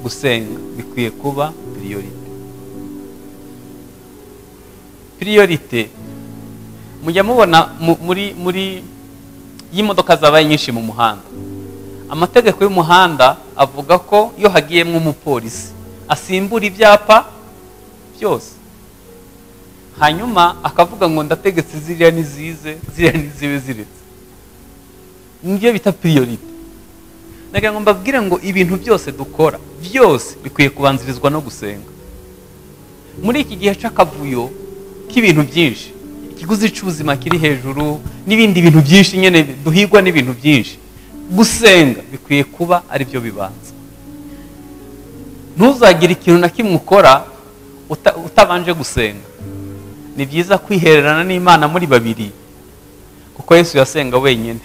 gusenga bikwiye kuba priorite. Mujya mubona muri y'imodoka zabaye nyinshi mu muhanda, amategeko y'umuhanda avuga ko iyo hagiyemo umupolisi asimbura ibyapa byose, hanyuma akavuga ngo ndategetse ziriya nizize, ziriya nizibe ziretse. Nibyo bita priorite. Nagira ngo mbabwire ngo ibintu byose dukora byose bikwiye kubanzirizwa no gusenga. Muri iki gihe c'akavuyo k'ibintu byinshi, ikiguzi cy'ubuzima kiri hejuru n'ibindi bintu byinshi nyene duhigwa n'ibintu byinshi, gusenga bikwiye kuba ari byo bibanza. Ntuzagire ikintu na kimwe ukora utabanje gusenga. Ni byiza kwihererana n'Imana muri babiri, kuko Yesu yasenga wenyine.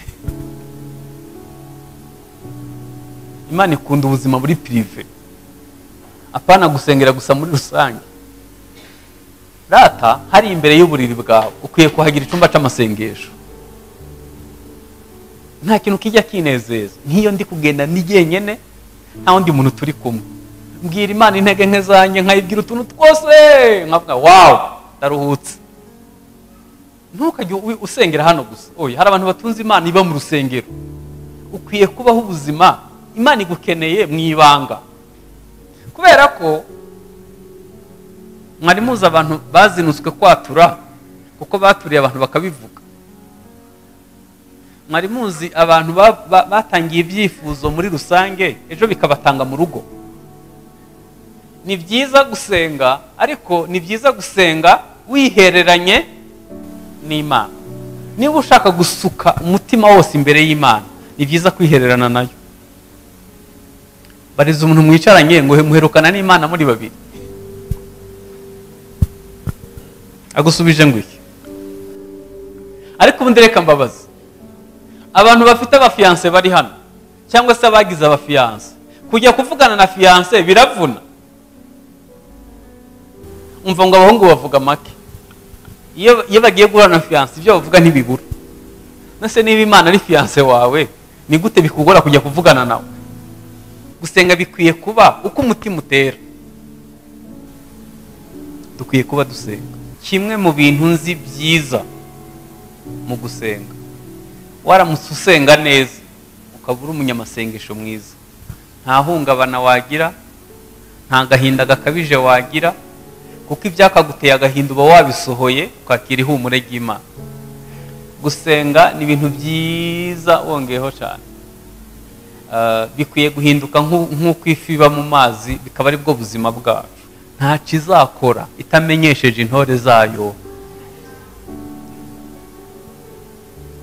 Imana ikunda ubuzima muri prive, apana gusengera gusa muri rusange. Rata hari imbere y'uburiri bwawe ukwiye kuhagira icyumba c'amasengesho. Nta kintu kijya kinezeza nk'iyo ndi kugenda ni jyenyene nta wundi muntu turi kumwe. Mbwira Imana intege nke zanjye, nkayibwira utuntu twose, nkavuga wow, ndaruhutse. Ntukajye usengera hano gusa. Oya, hari abantu batunze Imana iba mu rusengero. Ukwiye kubaho ubuzima Imana igukeneye mu ibanga, kubera ko mwari muzi abantu bazinutswe kwatura kuko baturiye abantu bakabivuga. Mwari muzi abantu batangiye ibyifuzo muri rusange ejo bikabatanga mu rugo. Ni byiza gusenga, ariko ni byiza gusenga wihereranye n'Imana. Niba ushaka gusuka umutima wose imbere y'Imana, ni byiza kwihererana nayo. Bariza umuntu mwicaranye ngo muherukana n'Imana muri babiri, agusubije ngo iki? Ariko ubundi reka mbabaza abantu bafite abafiance bari hano, cyangwa se abagize abafiance, kujya kuvugana na fiance biravuna. Umva ngo abahungu bavuga make, iyo bagiye guhura na fiance ibyo bavuga ntibibura. Nase niba Imana ari fiance wawe, ni gute bikugora kujya kuvugana nawe? Gusenga bikwiye kuba uko umutima utera. Dukwiye kuba dusenga. Kimwe mu bintu nzi byiza mu gusenga, waramutse usenga neza ukabura umunyamasengesho mwiza, nta hungabana wagira, nta gahinda gakabije wagira, kuko ibyakaguteye agahinda uba wabisohoye ukakira ihumure ry'Imana. Gusenga ni ibintu byiza wongeyeho cyane. Bikwiye guhinduka nk'uko ifi iba mu mazi, bikaba ari bwo buzima bwacu. Nta kizakora itamenyesheje intore zayo.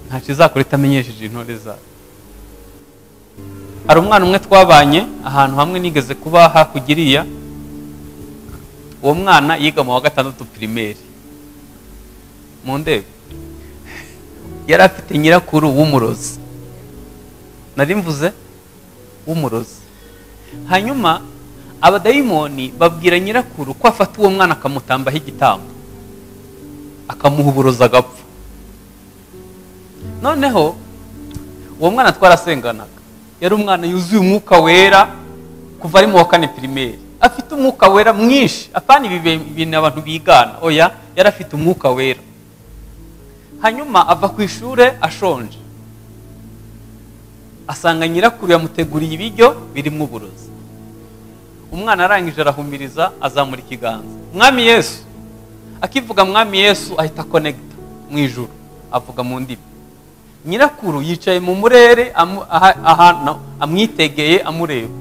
Nta kizakora itamenyesheje intore zayo. Hari umwana umwe twabanye ahantu hamwe nigeze kuba hakugiriya. Uwo mwana yiga mu wa 6 primaire mu ndebe. Yari afite nyirakuru w'umurozi. Nari mvuze w'umurozi. Hanyuma abadayimoni babwira nyirakuru ko afata uwo mwana akamutambaho igitambo, akamuha uburozi agapfa. Noneho uwo mwana twarasenganaga, yari umwana yuzuye umwuka wera kuva ari mu wa 4 primaire. Afite umwuka wera mwinshi, apana ibintu abantu bigana. Oya, yari afite umwuka wera. Hanyuma ava ku ishure ashonje, asanga nyirakuru yamuteguriye ibiryo birimo uburozi. Umwana arangije arahumiriza, azamura ikiganza, Mwami Yesu. Akivuga Mwami Yesu ahita connecta mu ijuru, avuga mu ndimi. Nyirakuru yicaye mu murere amwitegeye amureba.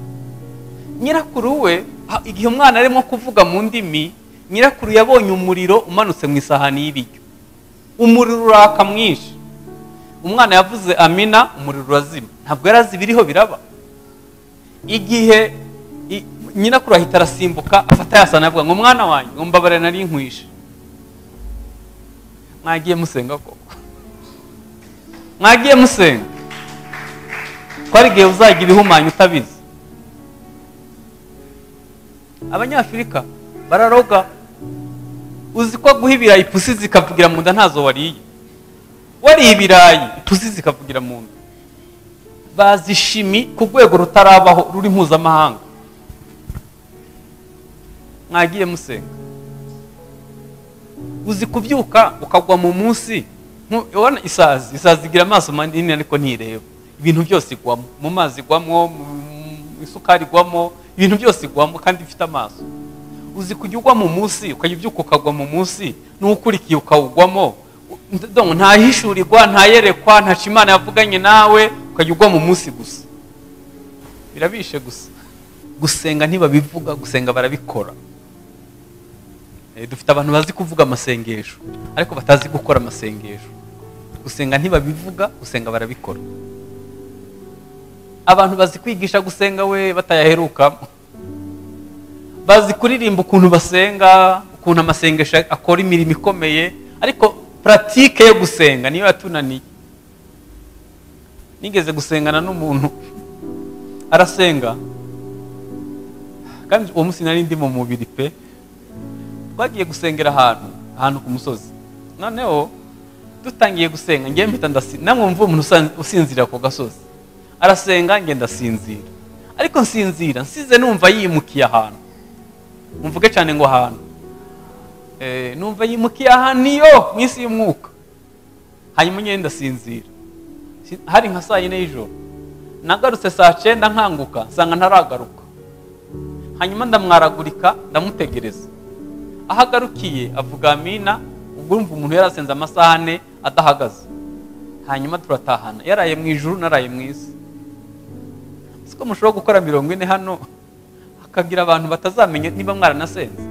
Nyirakuru we igihe umwana arimo kuvuga mu ndimi, nyirakuru yabonye umuriro umanutse mu isahani y'ibiryo. Umuriro uraka mwinshi. Umwana yavuze amina, umuriro urazima. Ntabwo yarazi biriho biraba. Igihe nyirakuru ahita arasimbuka, afata yasana avuga ngo mwana wanjye, ngo mbabare nari nkwishe. Mwagiye musenga koko? Mwagiye musenga? Kwari gihe uzagira ibihumanya utabizi. Abanyafrika bararoga. Uzi ko guha ibirayi ipusi zikavugira mu nda ntazo wariye. Wariye ibirayi ipusi zikavugira mu nda. Bazi shimi ku rwego rutarabaho ruri mpuzamahanga. mwagiye musenga? Uzi kubyuka ukagwa mu munsi, ubona isazi igira amaso manini ariko ntireba, ibintu byose igwamo, mu mazi igwamo, mu isukari igwamo, ibintu byose igwamo kandi ifite amaso. Uzi kujya ugwa mu munsi, ukayibyuka ukagwa mu munsi, n'ukurikiye ukawugwamo, nta hishurirwa, nta yerekwa, nta Imana yavuganye nawe, ukajya ugwa mu munsi gusa. Birabishe gusa. Gusenga ntibabivuga, gusenga barabikora. Dufite abantu bazi kuvuga amasengesho ariko batazi gukora amasengesho. Gusenga ntibabivuga, gusenga barabikora. Abantu bazi kwigisha gusenga we batayaherukamo, bazi kuririmba ukuntu basenga, ukuntu amasengesho akora imirimo ikomeye, ariko pratique yo gusenga niyo yatunaniye. Nigeze gusengana n'umuntu arasenga kandi uwo munsi nari ndi mu mubiri pe. Twagiye gusengera ahantu ku musozi, noneho dutangiye gusenga ngiye mpita namwe mvuye umuntu usinzira ku gasozi, arasenga ngenda ndasinzira, ariko nsinzira nsize numva yimukiye ahantu, mvuge cyane ngo ahantu numva yimukiye ahantu iyo mu isi y'umwuka. Hanyuma ngenda ndasinzira, hari nka saa 4 y'ijoro, nagarutse saa 9 nkanguka nsanga ntaragaruka. Hanyuma ndamwaragurika ndamutegereza, ahagarukiye avuga amina, ubwo urumva umuntu yarasenze amasaha 4 adahagaze. Hanyuma turatahana, yaraye mu ijuru naraye mu isi. Siko mushobora gukora 40 hano akagira abantu batazamenye niba mwaranasenze.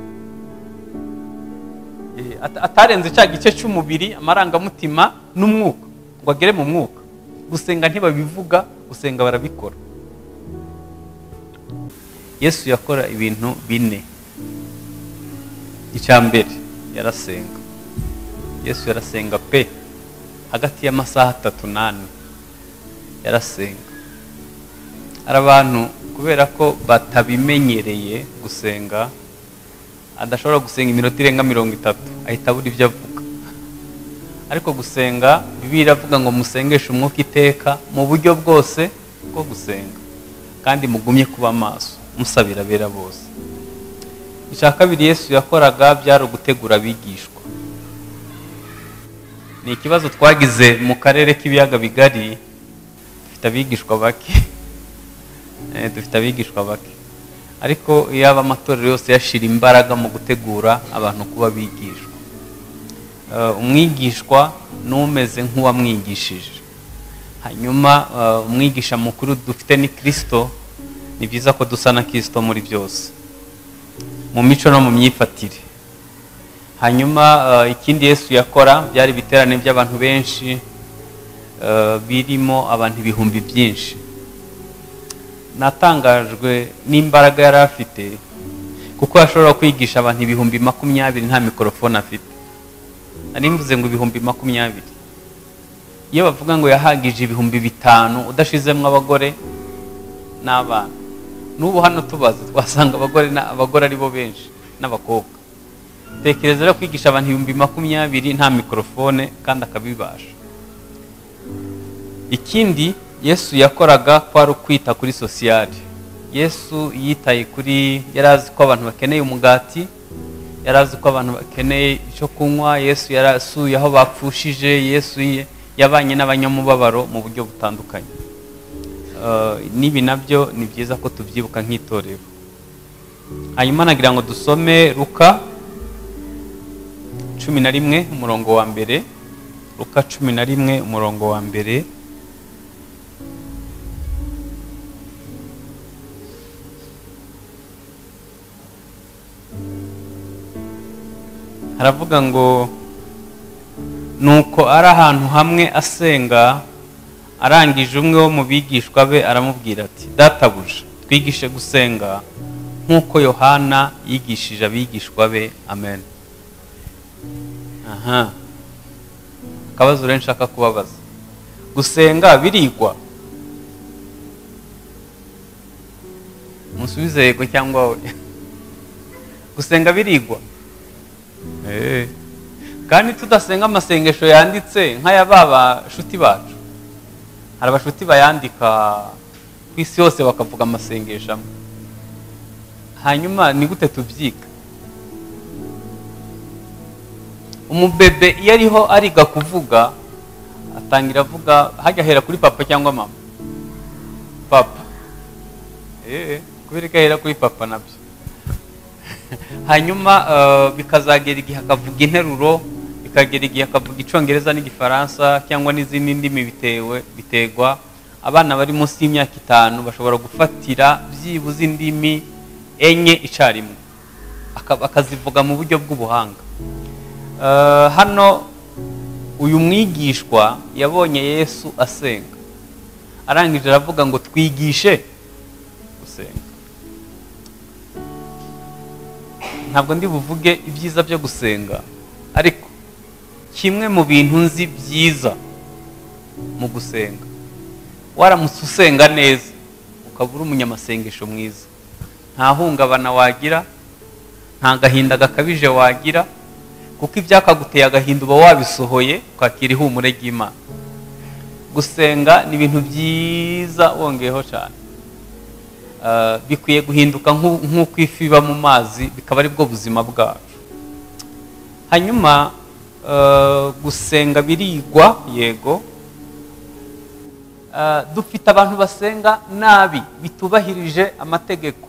Atarenze cya gice cy'umubiri, amarangamutima n'umwuka ngo agere mu mwuka. Gusenga ntibabivuga, gusenga barabikora. Yesu yakora ibintu 4. Icyambere yarasenga. Yesu yarasenga pe hagati y'amasaha 3 n'ane yarasenga. Hari abantu kubera ko batabimenyereye gusenga, adashobora gusenga iminota irenga 30 ahita abura ibyo avuga. Ariko gusenga Bibiliya iravuga ngo musengeshe umwuka iteka mu buryo bwose bwo gusenga, kandi mugumye kuba maso musabira bera bose. Icya kabiri Yesu yakoraga byari ugutegura abigishwa. Ni ikibazo twagize mu karere k'ibiyaga bigari, dufite abigishwa bake. Dufite abigishwa bake, ariko yaba amatorero yose yashira imbaraga mu gutegura abantu kuba bigishwa. Umwigishwa n'umeze nk'uwamwigishije. Hanyuma umwigisha mukuru dufite ni Kristo. Ni byiza ko dusa na Kristo muri byose, mu mico no mu myifatire. Hanyuma ikindi Yesu yakora byari biterane by'abantu benshi, birimo abantu ibihumbi byinshi. Natangajwe n'imbaraga yari afite, kuko ashobora kwigisha abantu 20,000 nta mikrofone afite. Nari mvuze ngo 20,000. Iyo bavuga ngo yahagije 5,000 udashizemo abagore n'abana, n'ubu hano tubaze twasanga abagore ari bo benshi n'abakobwa. Tekereza rero kwigisha abantu 20,000 nta mikrofone kandi akabibasha. Ikindi Yesu yakoraga kwari ukwita kuri sociale. Yesu yitaye kuri, yarazi ko abantu bakeneye umugati, yarazi ko abantu bakeneye icyo kunywa. Yesu yarasuye aho bapfushije. Yesu yabanye n'abanyamubabaro mu buryo butandukanye. Nibi nabyo ni byiza ko tubyibuka nk'itorero. Hanyuma nagira ngo dusome Luka 11 umurongo wa mbere. Luka 11 umurongo wa mbere. Haravuga ngo nuko ari ahantu hamwe asenga, arangije umwe wo mu bigishwa be aramubwira ati, databuja twigishe gusenga nk'uko Yohana yigishije abigishwa be. Amen. Akabazo rero nshaka kubabaza, gusenga birigwa? Musubize yego cyangwa we. Gusenga birigwa? Kandi tudasenga amasengesho yanditse nk'aya baba shuti bacu. Hari abashuti bayandika ku isi yose bakavuga amasengesho amwe. Hanyuma ni gute tubyiga? umubebe iyo ariho ariga kuvuga atangira avuga hajya ahera kuri papa cyangwa mama. Papa. Kubera ko ahera kuri papa nabyo. Hanyuma bikazagera igihe akavuga interuro, bikagera igihe akavuga icyongereza n'igifaransa cyangwa n'izindi ndimi bitegwa. Abana bari munsi y'imyaka 5 bashobora gufatira byibuze indimi enye icyarimwe akazivuga mu buryo bw'ubuhanga. Hano uyu mwigishwa yabonye Yesu asenga, arangije aravuga ngo twigishe gusenga. Ntabwo ndi buvuge ibyiza byo gusenga, ariko kimwe mu bintu nzi byiza mu gusenga, waramutse usenga neza ukabura umunyamasengesho mwiza, nta hungabana wagira, nta gahinda gakabije wagira, kuko ibyakaguteye agahinda uba wabisohoye ukakira ihumure ry'Imana. Gusenga ni ibintu byiza wongeyeho cyane. Bikwiye guhinduka nk'uko ifi iba mu mazi, bikaba ari bwo buzima bwacu. Hanyuma gusenga birigwa, yego. Dufite abantu basenga nabi, bitubahirije amategeko.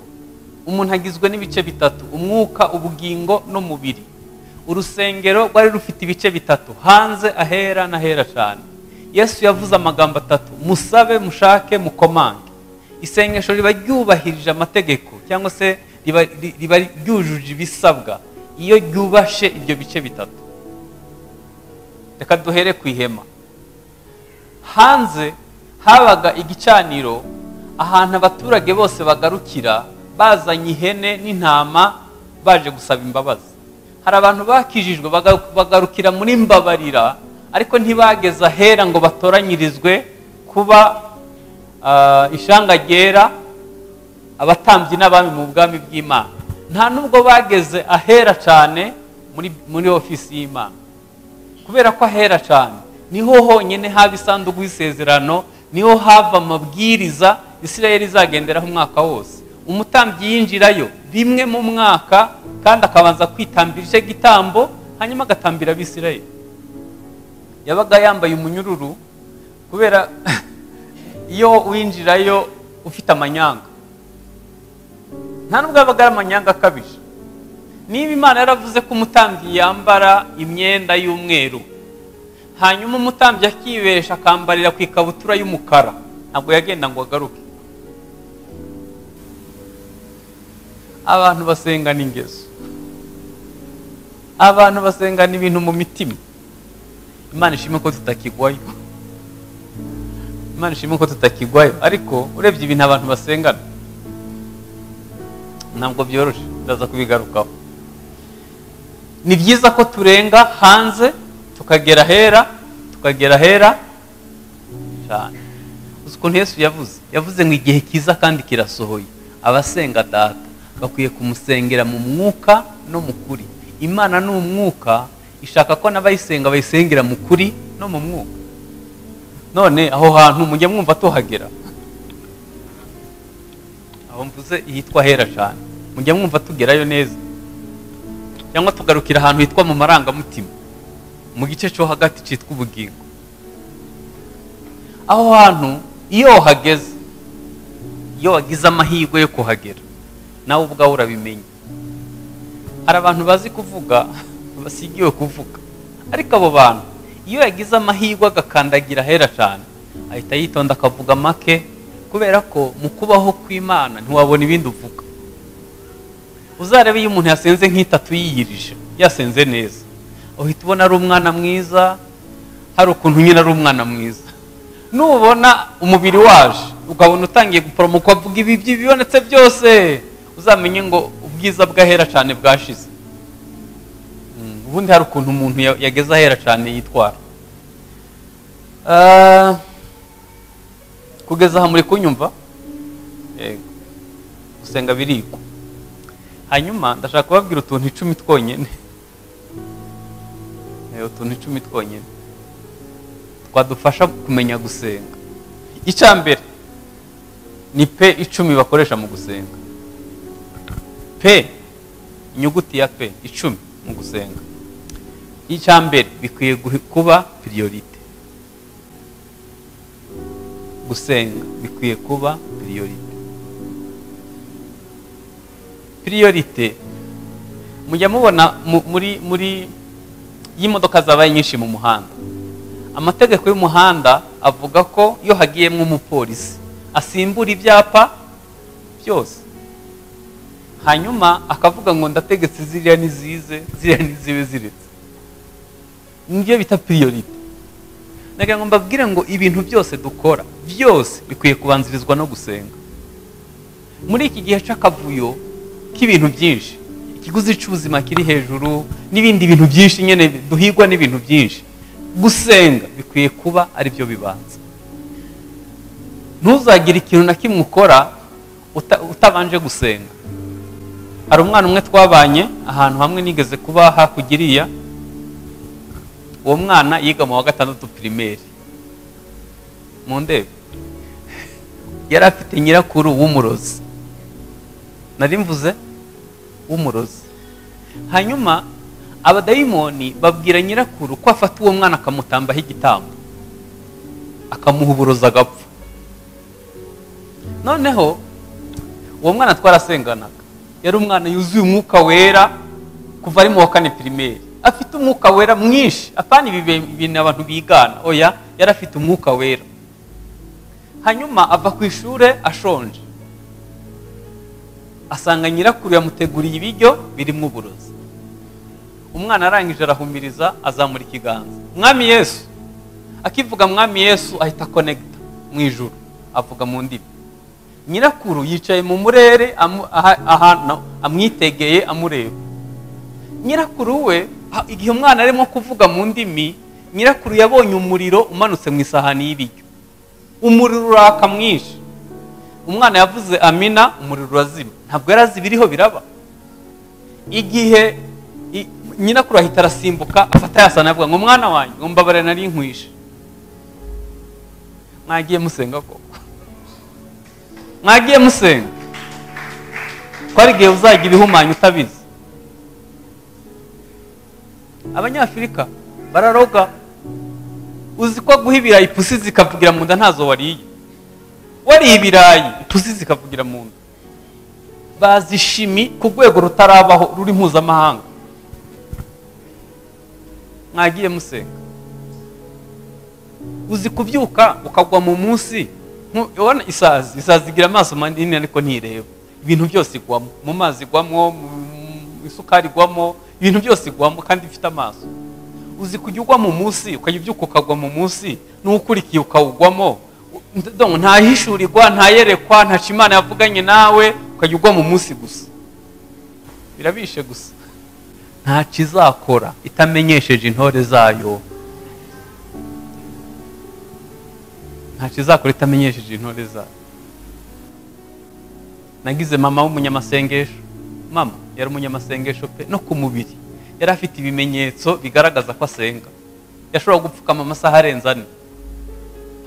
Umuntu agizwe n'ibice bitatu: umwuka, ubugingo n'umubiri. Urusengero rwari rufite ibice bitatu: hanze, ahera n'ahera cyane. Yesu yavuze amagambo 3: musabe, mushake, mukomange. Isengesho riba ryubahirije amategeko cyangwa se riba ryujuje ibisabwa iyo ryubashe ibyo bice bitatu. Reka duhere ku ihema. Hanze habaga igicaniro, ahantu abaturage bose bagarukira bazanye ihene n'intama baje gusaba imbabazi. Hari abantu bakijijwe bagarukira muri Mbabarira, ariko ntibageze ahera ngo batoranyirizwe kuba ishanga ryera, abatambyi n'abami mu bwami bw'Imana. Nta nubwo bageze ahera cyane muri ofisi y'Imana, kubera ko ahera cyane niho honyine haba isanduku y'isezerano, niho hava amabwiriza Isirayeli izagenderaho umwaka wose. Umutambyi yinjirayo rimwe mu mwaka, kandi akabanza kwitambira icyo gitambo, hanyuma agatambira Abisirayeli. Yabaga yambaye umunyururu, kubera iyo winjirayo ufite amanyanga. Nta nubwo yabaga ari amanyanga akabije. Niba Imana yaravuze ko umutambyi yambara imyenda y'umweru, hanyuma umutambyi akibesha akambarira ku ikabutura y'umukara, ntabwo yagenda ngo agaruke. Abantu basengana ingeso, abantu basengana ibintu mu mitima. Imana ishimwe ko tutakigwayo, Imana ishimwe ko tutakigwayo. Ariko urebye ibintu abantu basengana ntabwo byoroshye, ndaza kubigarukaho. Ni byiza ko turenga hanze tukagera ahera cyane. Uko Yesu yavuze ngo igihe kiza kandi kirasohoye, abasenga Data bakwiye kumusengera mu mwuka no mu kuri. Imana ni umwuka, ishaka ko n'abayisenga bayisengera mu kuri no mu mwuka. None aho hantu mujye mwumva tuhagera, aho mvuze hitwa ahera cyane, mujye mwumva tugerayo neza, cyangwa tugarukira ahantu hitwa mu marangamutima, mu gice cyo hagati cyitwa ubugingo. Aho hantu iyo hageze, iyo wagize amahirwe yo kuhagera, nawe ubwawe urabimenya. Hari abantu bazi kuvuga basigiwe kuvuga, ariko abo bantu iyo yagize amahirwe agakandagira ahera cyane, ahita yitonda akavuga make, kubera ko mu kubaho kw'Imana ntiwabona ibindi uvuga. Uzarebe iyo umuntu yasenze nk'itatu yiyirije, yasenze neza, uhita ubona ari umwana mwiza, hari ukuntu nyine ari umwana mwiza. Nubona umubiri waje ukabona utangiye guporomoka uvuga ibi bibonetse byose, uzamenye ngo ubwiza bw'ahera cyane bwashize. Ubundi hari ukuntu umuntu yageze ahera cyane yitwara. Kugeza aha muri kunyumva? Yego. Gusenga biriko. Hanyuma ndashaka kubabwira utuntu 10 twonyene. Utuntu 10 twonyene twadufasha kumenya gusenga. Icya mbere ni P 10 bakoresha mu gusenga. P, inyuguti ya P 10 mu gusenga. icyambere bikwiye kuba priorite. Gusenga bikwiye kuba priorite. Priorite mujya mubona muri y'imodoka zabaye nyinshi mu muhanda. Amategeko y'umuhanda avuga ko iyo hagiyemo umupolisi asimbura ibyapa byose, hanyuma akavuga ngo ndategetse ziriya nizize, ziriya nizibe ziretse. Nibyo bita priorite. Nagira ngo mbabwire ngo ibintu byose dukora byose bikwiye kubanzirizwa no gusenga. Muri iki gihe c'akavuyo k'ibintu byinshi, ikiguzi cy'ubuzima kiri hejuru n'ibindi bintu byinshi nyene duhigwa n'ibintu byinshi, gusenga bikwiye kuba ari byo bibanza. Ntuzagire ikintu na kimwe ukora utabanje gusenga. Hari umwana umwe twabanye ahantu hamwe nigeze kuba hakugiriya. Uwo mwana yiga mu wa 6 primaire mu ndebe. Yari afite nyirakuru w'umurozi. Nari mvuze w'umurozi. Hanyuma abadayimoni babwira nyirakuru ko afata uwo mwana akamutambaho igitambo, akamuha uburozi agapfa. Noneho uwo mwana twarasenganaga, yari umwana yuzuye umwuka wera kuva ari mu wa 4 primaire. Afite umwuka wera mwinshi, apana ibintu abantu bigana, oya, yari afite umwuka wera. Hanyuma ava ku ishure ashonje, asanga nyirakuru yamuteguriye ibiryo birimo uburozi. Umwana arangije arahumiriza, azamura ikiganza, Mwami Yesu. Akivuga Mwami Yesu ahita connecta mu ijuru, avuga mu ndimi. Nyirakuru yicaye mu murere ahantu amwitegeye amureba. Nyirakuru we igihe umwana arimo kuvuga mu ndimi, nyirakuru yabonye umuriro umanutse mu isahani y'ibiryo. Umuriro uraka mwinshi. Umwana yavuze amina, umuriro urazima. Ntabwo yarazi biriho biraba. Igihe nyirakuru ahita arasimbuka, afata yasana avuga ngo mwana wanjye, ngo mbabare nari nkwishe. Mwagiye musenga koko? Mwagiye musenga? Twari gihe uzagira ibihumanya utabizi. Abanyafrika bararoga. Uzi ko guha ibirayi ipusi zikavugira mu nda ntazo wariye. Wariye ibirayi ipusi zikavugira mu nda. Bazi shimi ku rwego rutarabaho ruri mpuzamahanga. Mwagiye musenga? Uzi kubyuka ukagwa mu munsi, ubona isazi igira amaso manini ariko ntireba. Ibintu byose igwamo, mu mazi igwamo, mu isukari igwamo, ibintu byose igwamo kandi ifite amaso. Uzi kujya ugwa mu munsi, ukayibyuka ukagwa mu munsi, n'ukurikiye ukawugwamo. Donc nta hishurirwa, nta yerekwa, nta Imana yavuganye nawe, ukajya ugwa mu munsi gusa. Birabishe gusa. Nta kizakora itamenyesheje intore zayo. Nta kizakora itamenyesheje intore zayo. Nagize mama w'umunyamasengesho. Mama yari umunyamasengesho pe, no ku mubiri yari afite ibimenyetso bigaragaza ko asenga. Yashobora gupfukama amasaha arenze 4.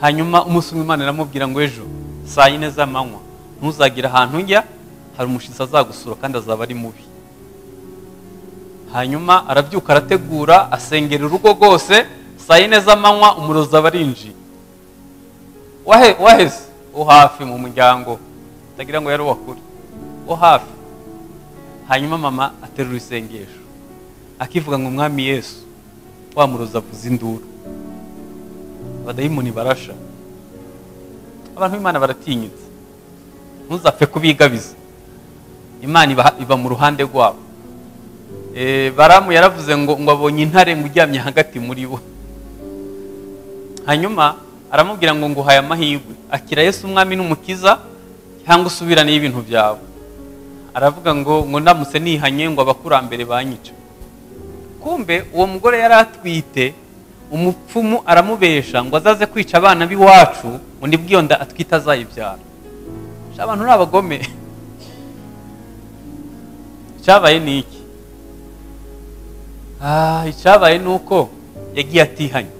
Hanyuma umusumwe Imana iramubwira ngo ejo saa 4 z'amanywa ntuzagira ahantu njya, hari umushitsi azagusura kandi azaba ari mubi. Hanyuma arabyuka arategura, asengera urugo rwose, saa 4 z'amanywa umurozi abarinji. Waheze hafi mu muryango, tagira ngo yari wakuri hafi. Hanyuma mama aterura isengesho, akivuga ngo Mwami Yesu, wa murozi avuza induru. Abadayimoni barasha. Abantu b'Imana baratinyitse. Ntuzapfe kubigabiza. Imana iba mu ruhande rwabo. Baramu yaravuze ngo abonye intare ngujyamye hagati muri bo. Hanyuma aramubwira ngo nguhaye amahirwe, akira Yesu umwami n'umukiza cyangwa usubirane ibintu byawe. Aravuga ngo ndamutse nihanye ngo abakurambere banyica. Kumbe uwo mugore yari atwite, umupfumu aramubesha ngo azaze kwica abana b'iwacu, undi bwiyo nda atwita azayibyara. Abantu n'abagome. Cyabaye niki? Icyabaye nuko yagiye atihanye.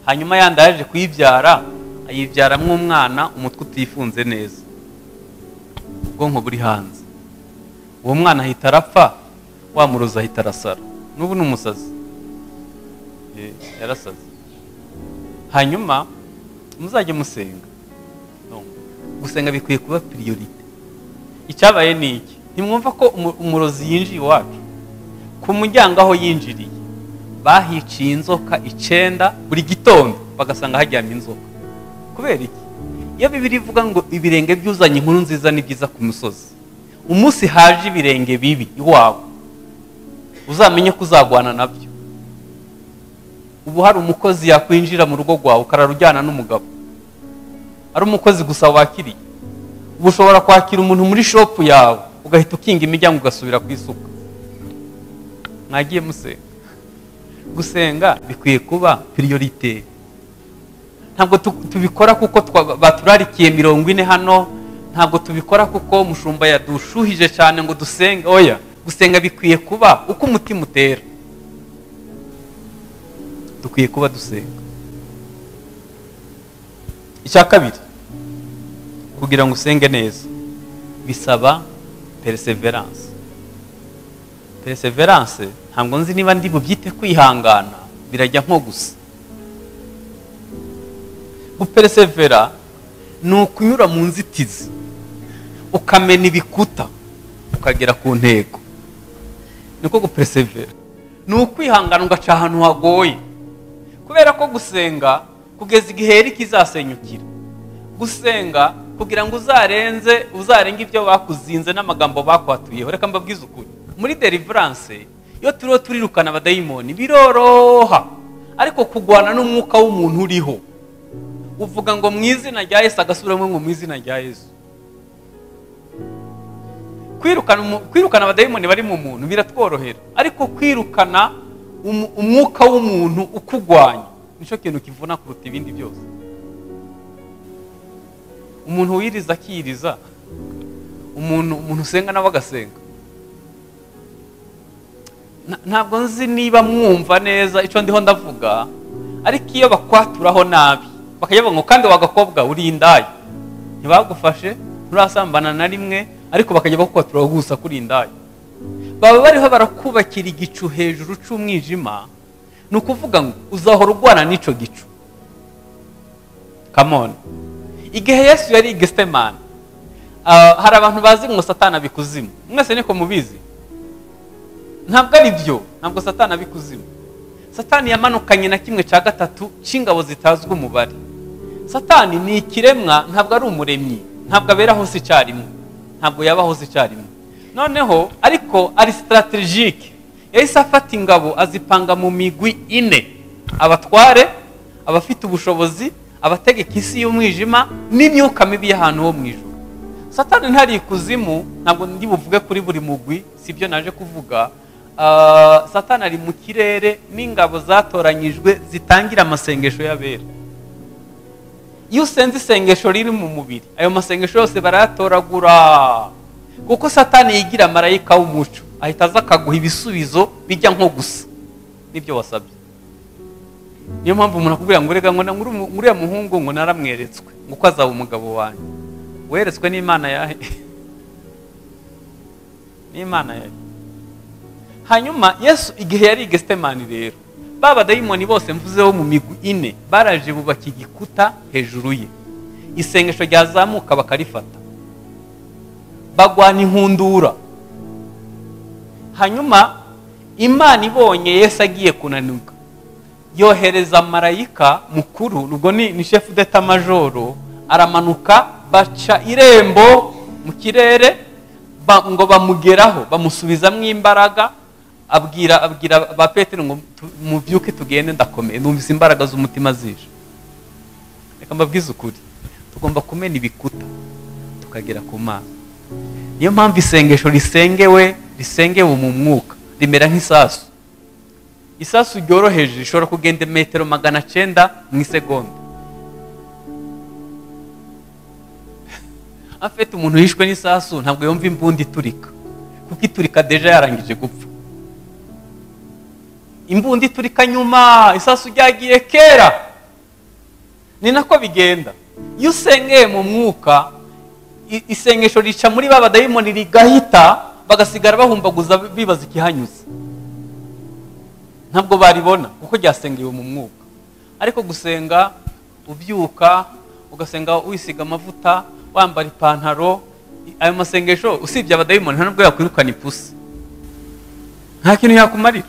Hanyuma yanda yaje kuyibyara, ayibyaramwe umwana umutwe utifunze neza, ubwonko buri hanze. Uwo mwana ahita arapfa, wa murozi ahita arasara. N'ubu n'umusazi. yarasaze. Hanyuma muzajye musenga. Gusenga bikwiye kuba priority. Icyabaye ni iki? Ntimwumva ko umurozi yinjiye iwacu ku muryango aho yinjiriye bahiciye inzoka 9 buri gitondo bagasanga hajyamye inzoka. Kubera iki? Iyo Bibiliya ivuga ngo ibirenge byuzanye inkuru nziza ni byiza ku musozi, umunsi haje ibirenge bibi iwawe uzamenye ko uzagwana nabyo. Ubu hari umukozi yakwinjira mu rugo rwawe ukararujyana n'umugabo, ari umukozi gusa wakiriye. Ubu ushobora kwakira umuntu muri shop yawe ugahita ukinga imiryango ugasubira ku isuka. Mwagiye musenga. Gusenga bikwiye kuba priorite. Ntabwo tubikora kuko baturarikiye 40 hano, ntabwo tubikora kuko umushumba yadushuhije cyane ngo dusenge. Oya, gusenga bikwiye kuba uko umutima utera. Dukwiye kuba dusenga. Icya kabiri, kugira ngo usenge neza bisaba perseverance. Perseverance ntabwo nzi niba ndi bubyite kwihangana, birajya nko gusa. Gupersevera ni ukunyura mu nzitizi, ukamena ibikuta, ukagera ku ntego. Niko gupersevera. Ni ukwihangana ugaca ahantu hagoye. Kubera ko gusenga kugeza igihe Erika izasenyukira. Gusenga kugira ngo uzarenge ibyo bakuzinze n'amagambo bakwatuyeho. Reka mbabwize ukuri, muri deliverance iyo turirukana abadayimoni biroroha, ariko kugwana n'umwuka w'umuntu uriho uvuga ngo mu izina rya Yesu agasubiramo ngo mu izina rya Yesu. Kwirukana abadayimoni bari mu muntu biratworohera, ariko kwirukana umwuka w'umuntu ukugwanya nico kintu kivuna kuruta ibindi byose. Umuntu wiriza akiriza, umuntu usenga nawe agasenga. Ntabwo nzi niba mwumva neza icyo ndiho ndavuga, ariko iyo bakwaturaho nabi bakajya ngo kandi wagakobwa uri indaya, ntibagufashe nturasambana na rimwe, ariko bakajya bakwatura gusa kuri indaya, baba bariho barakubakira igicu hejuru cy'umwijima. Ni ukuvuga ngo uzahora urwana n'ico gicu. Come on. Igihe Yesu yari i Getsemani, hari abantu bazi ngo Satani abikuzimu. Mwese niko mubizi? Ntabwo ari byo, ntabwo Satani abikuzimu. Satani yamanukanye na 1/3 cy'ingabo zitazwe umubare. Satani ni ikiremwa, ntabwo ari umuremyi, ntabwo abera hose icyarimwe, ntabwo yaba hose icyarimwe. Noneho ariko ari strategique. Yahise afata ingabo azipanga mu migwi 4: abatware, abafite ubushobozi, abategeka isi y'umwijima n'imyuka mibi y'ahantu ho mu ijuru. Satani ntari ikuzimu, ntabwo ndi buvuge kuri buri mugwi, sibyo naje kuvuga. Satani ari mu kirere n'ingabo zatoranyijwe zitangira amasengesho y'abera. Iyo usenze isengesho riri mu mubiri, ayo masengesho yose barayatoragura, kuko Satani yigira marayika w'umuco, ahita aza akaguha ibisubizo bijya nko gusa nibyo wasabye. Niyo mpamvu umuntu akubwira ngo rega ngo nguriya muhungu ngo naramweretswe ngo ko azaba umugabo wanjye. Weretswe n'Imana yahe? N'Imana yahe. Hanyuma Yesu igihe yari i Getsemani rero, baba dayimoni bose mvuzeho mu migwi 4 baraje bubaka igikuta hejuru ye. Isengesho ryazamuka bakarifata, bagwana inkundura. Hanyuma Imana ibonye Yesu agiye kunanuka, yohereza marayika mukuru, nubwo ni chef d'état major, aramanuka baca irembo mu kirere ngo bamugeraho, bamusubizamwe imbaraga. Abwira ba Petero ngo mubyuke tugende, ndakomeye, numvise imbaraga z'umutima zije. Reka mbabwize ukuri, tugomba kumena ibikuta tukagera ku Mana. Niyo mpamvu isengesho risengewe mu mwuka rimera nk'isasu. Isasu ryoroheje rishobora kugenda metero 900 mu isegonda. Afite umuntu yishwe n'isasu ntabwo yumva imbundi iturika, kuko iturika deja yarangije gupfa. Imbundi iturika nyuma, isasu ryagiye kera. Ni nako bigenda. Iyo usengeye mu mwuka, isengesho rica muri baba dayimoni, rigahita bagasigara bahumbaguza bibaza ikihanyuze. ntabwo baribona kuko ryasengewe mu mwuka. Ariko gusenga ubyuka ugasenga wisiga amavuta wambara ipantaro, ayo masengesho usibye abadayimoni nta nubwo yakwirukana ipusi, nta kintu yakumarira.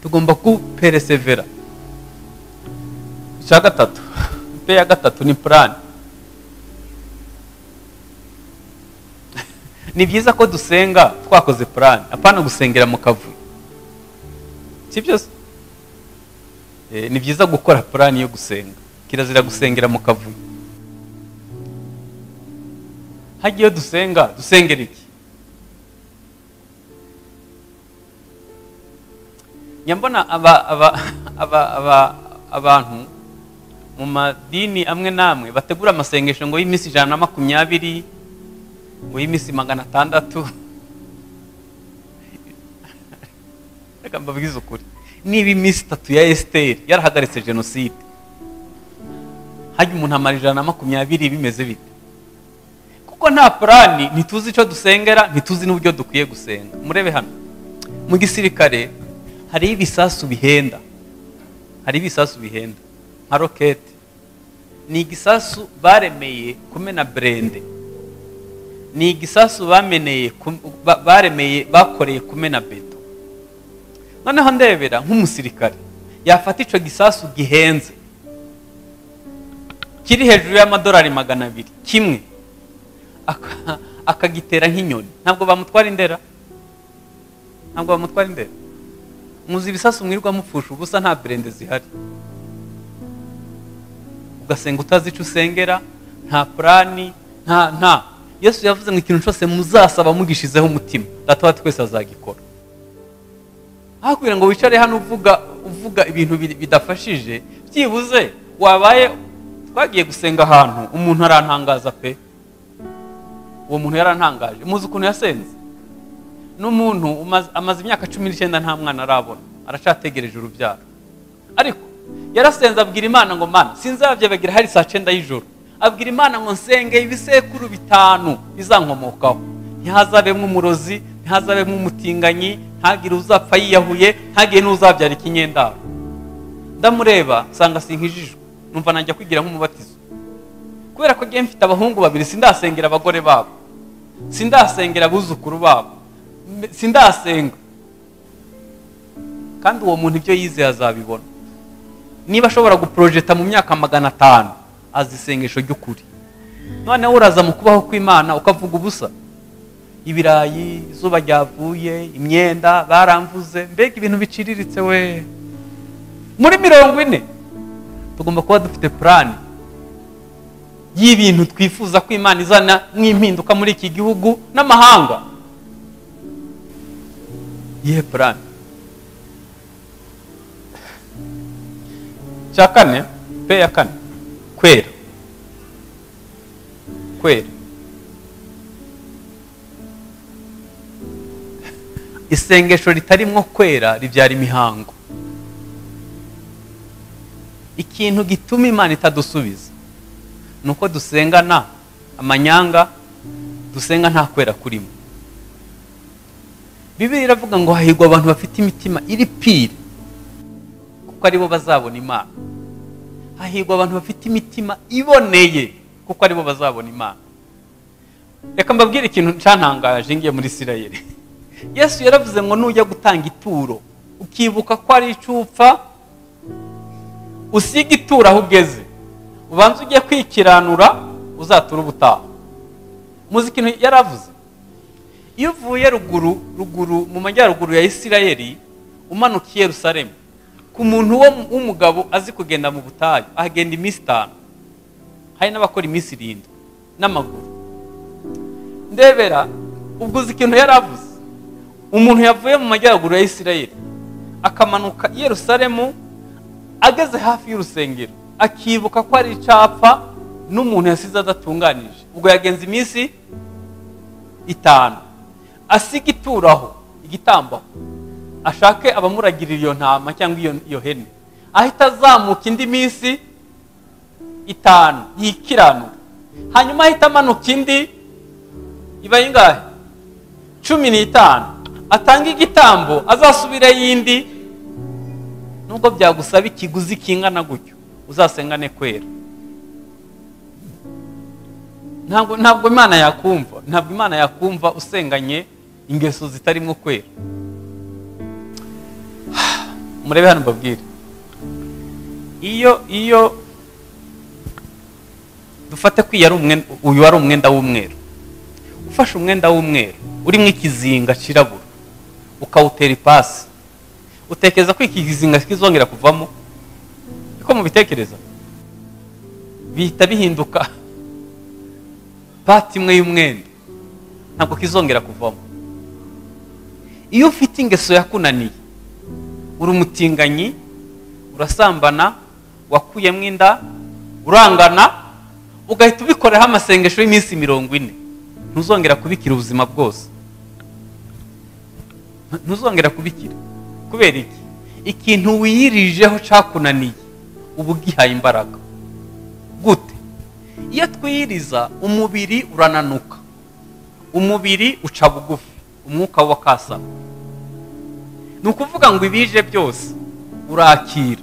Tugomba kuperesevera. Icya gatatu, pe ya gatatu ni plan. Ni byiza ko dusenga twakoze plan, apana gusengera mu kavuyo. Sibyo? Ni byiza gukora plan yo gusenga, kirazira gusengera mu kavuyo. Hagiye dusenga, dusengera iki? Nyambona abantu mu madini amwe namwe bategura amasengesho ngo y'imisi 120, ngo y'imisi 600. Reka mbabwize ukuri, niba imisi 3 ya Esther yarahagaritse genocide, hajya umuntu amara 120 bimeze bite? Kuko nta plani, ntituzi icyo dusengera, ntituzi n'uburyo dukwiye gusenga. Murebe hano mu gisirikare hari ibisasu bihenda, nka rokete. Ni igisasu baremeye kumena brende, ni igisasu baremeye bakoreye kumena beto. Noneho ndebera nk'umusirikare yafata ico gisasu gihenze kiri hejuru y'amadolari 200 kimwe akagitera nk'inyoni, ntabwo bamutwara indera? Muzi ibisasu mwirwa mupfusha ubusa, nta brende zihari. Ugasenga utazi icyo usengera, nta plani, nta. Yesu yavuze ngo ikintu cyose muzasaba mugishizeho umutima, Data wa twese azagikora. Aho kugira ngo wicare hano uvuga ibintu bidafashije, byibuze wabaye twagiye gusenga ahantu umuntu arantangaza pe. Uwo muntu yarantangaje. Muzi ukuntu yasenze? N'umuntu amaze imyaka 19 nta mwana arabona, aracategereje urubyaro. Ariko yarasenze abwira Imana ngo Mana sinzabye bagira hari saa 9 y'ijoro. Abwira Imana ngo nsenge ibisekuru 5 bizankomokaho. Ntihazabemo umurozi, ntihazabemo umutinganyi, ntagire uzapfa yiyahuye, ntagire n'uzabyara ikinyendaro. Ndamureba sanga sinkijijwe, numva najya kwigira nk'umubatizo. Kubera ko giye mfite abahungu babiri, sindasengera abagore babo, sindasengera abuzukuru babo, sindasenga. Kandi uwo muntu ibyo yizeye azabibona. Niba ashobora guprojecta mu myaka 500 azisengesho ry'ukuri, none uraza mu kubaho kw'Imana ukavuga ubusa. Ibirayi, izuba ryavuye, imyenda baramvuze, mbega ibintu biciriritse we. Muri 40 tugomba kuba dufite plan y'ibintu twifuza ko Imana izana nk'impinduka muri iki gihugu n'amahanga. Ye plan. Chakane, pe ya kane, kwera. Isengesho ritarimwo kwera ribyara imihango. Ikintu gituma Imana itadusubiza nuko dusengana amanyanga, dusenga nta kwera kurimo. Bibiliya iravuga ngo hahirwa abantu bafite imitima iri pire, kuko aribo bazabona Imana. Hahirwa abantu bafite imitima iboneye, kuko aribo bazabona Imana. Reka mbabwire ikintu cyantangaje ngiye muri Isirayeli. Yesu yaravuze ngo nujya gutanga ituro ukibuka ko ari icupfa, usiga ituro aho ugeze, ubanza ujye kwikiranura, uzatura ubutaha. Muzi ikintu yaravuze? Iyo uvuye ruguru mu majyaruguru ya Isirayeli umanukiye Yerusalemu, ku muntu w'umugabo azi kugenda mu butayu ahagenda iminsi 5, hari n'abakora iminsi 7 n'amaguru. Ndebera ubwo uzi ikintu yaravuze? Umuntu yavuye mu majyaruguru ya Isirayeli akamanuka Yerusalemu, ageze hafi y'urusengero akibuka ko ari icapfa n'umuntu yasize adatunganije, ubwo yagenze iminsi 5, asiga ituraho igitambo, ashake abamuragirira iyo ntama cyangwa iyo hene, ahita azamuka indi minsi 5 yikiranura, hanyuma ahita amanuka indi iba ingahe 15, atanga igitambo, azasubira yindi nubwo byagusaba ikiguzi kingana gutyo uzasengane kwera. Ntabwo Imana yakumva usenganye ingeso zitarimo kwera. Murebe hano mbabwire, iyo dufate ko uyu wari umwenda w'umweru, ufashe umwenda w'umweru urimo ikizinga kirabura ukawutera ipasi, utekereza ko iki kizinga kizongera kuvamo? Niko mubitekereza? Bihita bihinduka pati imwe y'umwenda, ntabwo kizongera kuvamo. Iyo ufite ingeso yakunaniye, uri umutinganyi, urasambana, wakuyemo inda, urangana, ugahita ubikoreho amasengesho y'iminsi 40, ntuzongera kubikira ubuzima bwose. Ntuzongera kubikira. Kubera iki? Ikintu wiyirijeho cyakunaniye ubu gihaye imbaraga. Gute? Iyo twiyiriza, umubiri urananuka, umubiri uca bugufi, umwuka wakasama. Ni ukuvuga ngo ibije byose urakira.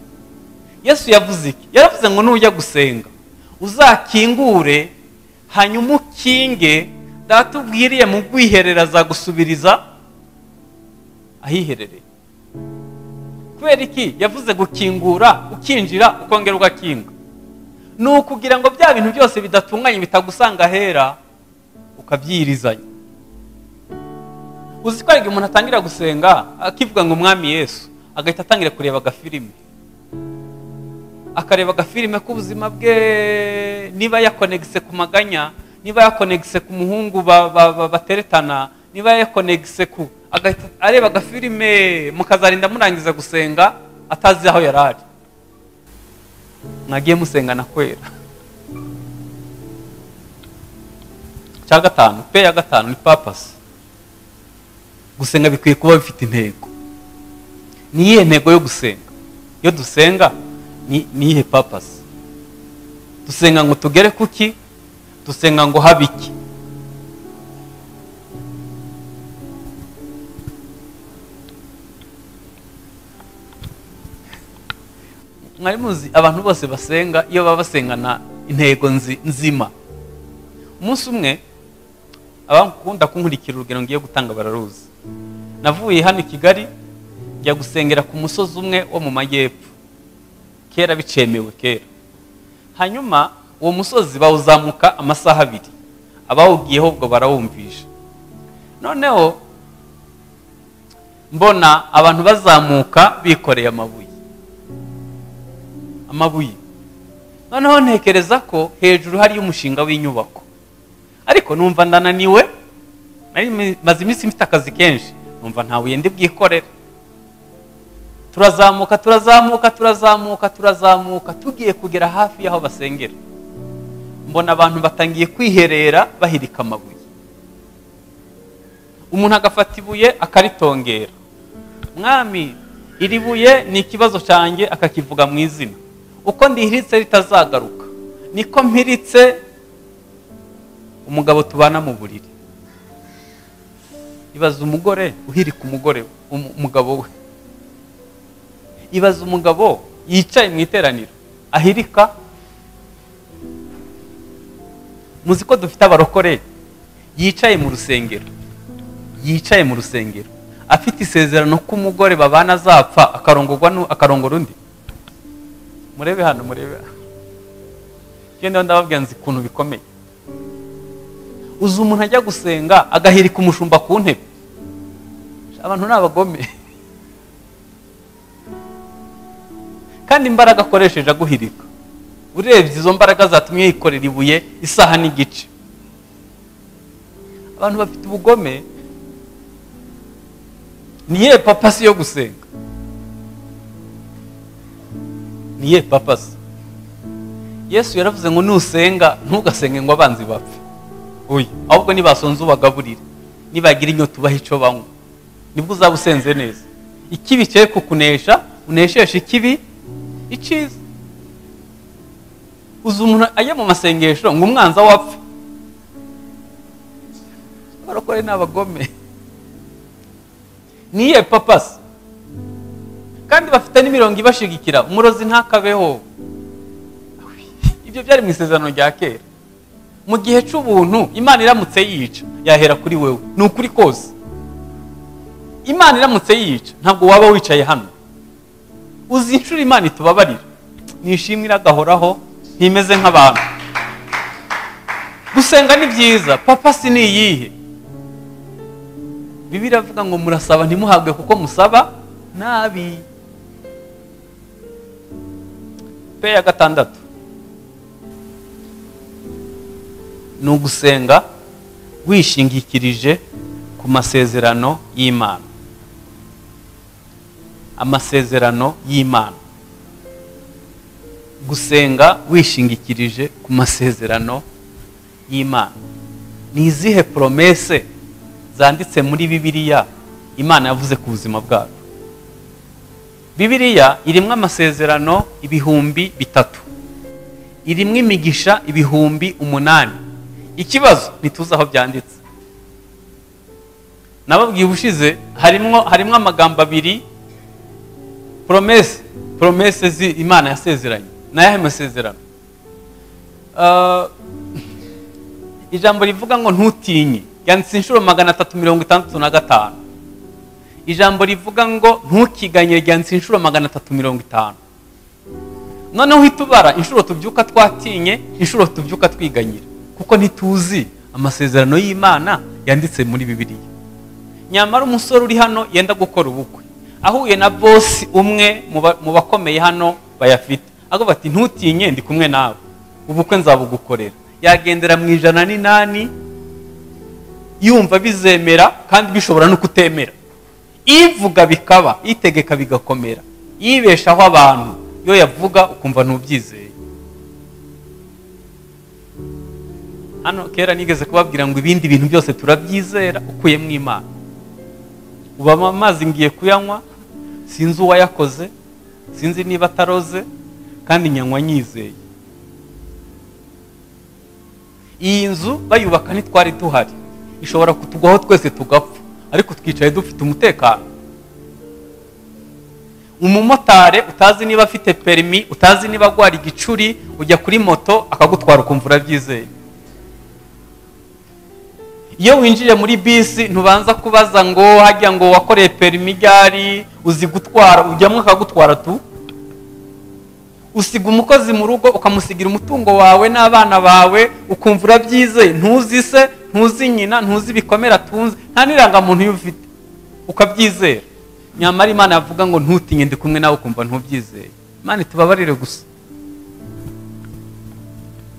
Yesu yavuze iki? Yaravuze ngo nujya gusenga uzakingure, hanyuma ukinge, data ubwiriye mu kwiherera azagusubiriza ahiherereye. Kubera iki? Yavuze gukingura, ukinjira, ukongera ugakinga. Ni ukugira ngo bya bintu byose bidatunganye bitagusanga hera, ukabyirizanya. Uzi ko ari umuntu atangira gusenga akivuga ngo Umwami Yesu, agahita atangira kureba agafilime, akareba agafilime k'ubuzima bwe, niba yakonegise ku maganya, niba yakonegise ku muhungu bateretana, niba yakonegise ku, agahita areba agafilime, mukazarinda murangiza gusenga atazi aho yarari. Mwagiye musengana kwera. Cya gatanu, pe ya gatanu ni purpose. Gusenga bikwiye kuba bifite intego. Ni iyihe ntego yo gusenga? Iyo dusenga ni iyihe purpose? Dusenga ngo tugere kuki? Dusenga ngo habe iki? Mwari muzi abantu bose basenga iyo baba basengana intego nzima. Umunsi umwe abakunda kunkurikira urugero ngiye gutanga bararuzi. Navuye hano i Kigali njya gusengera ku musozi umwe wo mu majyepfo. Kera bicemewe kera. Hanyuma uwo musozi bawuzamuka amasaha 2. Abawugiyeho ubwo barawumvisha. Noneho mbona abantu bazamuka bikoreye amabuye. Noneho ntekereza ko hejuru hari umushinga w'inyubako. Ariko numva ndananiwe, nari maze iminsi mfite akazi kenshi, numva nta buye ndi bwikorera. Turazamuka tugiye kugera hafi y'aho basengera. Mbona abantu batangiye kwiherera bahirika amabuye. Umuntu agafata ibuye akaritongera. Mwami, iri buye ni ikibazo cyanjye, akakivuga mu izina. Uko ndihiritse ritazagaruka, niko mpiritse umugabo tubana mu buriri. Ibaza umugore uhirika umugabo we. Ibaza umugabo yicaye mu iteraniro ahirika. Muzi ko dufite abarokore yicaye mu rusengero, afite isezerano ko umugore babana azapfa akarongora undi. Murebe hano. Genda ndababwira nzi kuntu bikomeye. Uzi umuntu ajya gusenga agahirika umushumba ku ntebe. Abantu n'abagome. Kandi imbaraga akoresheje aguhirika, urebye izo mbaraga zatumye yikorera ibuye isaha n'igice. Abantu bafite ubugome. Niye papasi yo gusenga? Niye papasi? Yesu yaravuze ngo nusenga ntugasenge ngo abanzi bapfe. Oya, ahubwo nibasonza ubagaburire, nibagira inyota ubaha icyo banywa, nibwo uzaba usenze neza. Ikibi cye kukunesha, unesheshe ikibi iciza. Uzi umuntu ajya mu masengesho ngo umwanza wapfe. Barokore n'abagome. Niye papasi? kandi bafite n'imirongo ibashigikira, umurozi ntakabeho. Ibyo byari mu isezerano rya kera. Mu gihe cy'ubuntu Imana iramutse yica yahera kuri wewe, ni ukuri kose. Imana iramutse yica ntabwo waba wicaye hano. Uzi inshuro Imana itubabarira, nishimwe iragahoraho, ntimeze nk'abantu. Gusenga ni byiza, papa si ni iyihe? Bibiliya iravuga ngo murasaba ntimuhabwe kuko musaba nabi. Pe ya 6 ni ugusenga wishingikirije ku masezerano y'Imana. Amasezerano y'Imana. Gusenga wishingikirije ku masezerano y'Imana. Ni izihe promese zanditse muri Bibiliya Imana yavuze ku buzima bwacu? Bibiliya irimwe amasezerano 3,000, irimwe imigisha 8,000. Ikibazo ntituzi aho byanditse. Nababwiye ubushize harimo amagambo 2 promese Imana yasezeranye. Nayahe masezerano? Ijambo rivuga ngo ntutinye yanditse inshuro 365. Ijambo rivuga ngo ntukiganye ryanditse inshuro 350. Noneho uhitubara inshuro tubyuka twatinye, inshuro tubyuka twiganyira, kuko ntituzi amasezerano y'Imana yanditse muri Bibiliya. Nyamara umusore uri hano yenda gukora ubukwe, ahuye na boss umwe mu bakomeye hano bayafite, ago bati ntutinye ndi kumwe nawe, ubukwe nzabugukorera. Yagendera mu 108 yumva bizemera kandi bishobora no kutemera. Ivuga bikaba, itegeka bigakomera, yibeshaho abantu, yo yavuga ukumva ntubyizeye. Hano kera nigeze kubabwira ngo ibindi bintu byose turabyizera ukuye mu Imana. Uba amazi ngiye kuyanywa, sinzi uwayakoze, sinzi niba ataroze, kandi nyanywa nyizeye. Iyi nzu bayubaka ntitwari tuhari, ishobora kutugwaho twese tugapfa, ariko twicaye dufite umutekano. Umumotari utazi niba afite perimi, utazi niba gwari igicuri, ujya kuri moto akagutwara ukumva urabyizeye. Iyo winjiye muri bisi ntubanza kubaza ngo hajya ngo wakoreye perimi ryari, uzi gutwara, ujyamwe akagutwara tu. Usiga umukozi mu rugo ukamusigira umutungo wawe n'abana bawe ukumva urabyizeye, ntuzi se, ntuzi nyina, ntuzi bikomera tunze, nta niranga muntu yufite ukabyizera. Nyamara Imana yavuga ngo ntutinye ndi kumwe nawe ukumva ntubyizeye. Imana itubabarire gusa.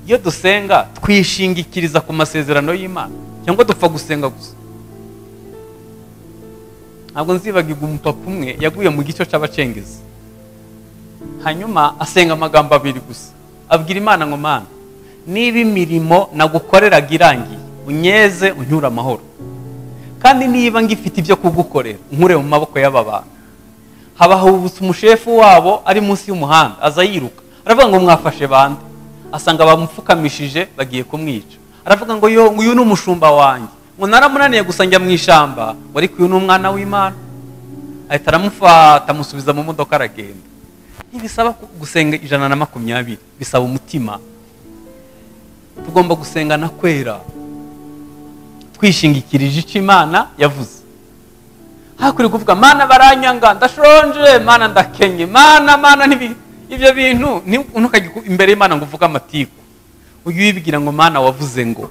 Iyo dusenga twishingikiriza ku masezerano y'Imana, cyangwa dupfa gusenga gusa. Ntabwo nzibagirwa umupapa umwe yaguye mu gico cy'abacengezi, hanyuma asenga amagambo 2 gusa. Abwira Imana ngo Mana, niba imirimo nagukoreraga irangiye unyeze unyura amahoro, kandi niba ngifite ibyo kugukorera nkure mu maboko y'aba bantu. Habaho umushefu wabo ari munsi y'umuhanda, aza yiruka, aravuga ngo mwafashe bande? Asanga bamupfukamishije bagiye kumwica. Aravuga ngo uyu ni umushumba wanjye, ngo naramunaniye gusa njya mu ishamba, wari kuyu ni umwana w'Imana. Ahita aramufata amusubiza mu modoka aragenda. Ntibisaba gusenga 120, bisaba umutima. Tugomba gusenga na kwera, twishingikirije icyo Imana yavuze. Hakuri kuvuga Mana baranyanga, ndashonje, Mana ndakenye, Mana ibyo bintu ntukajye imbere y'Imana ngo uvuge amatiku. Ujye wibwira ngo Mana wavuze ngo.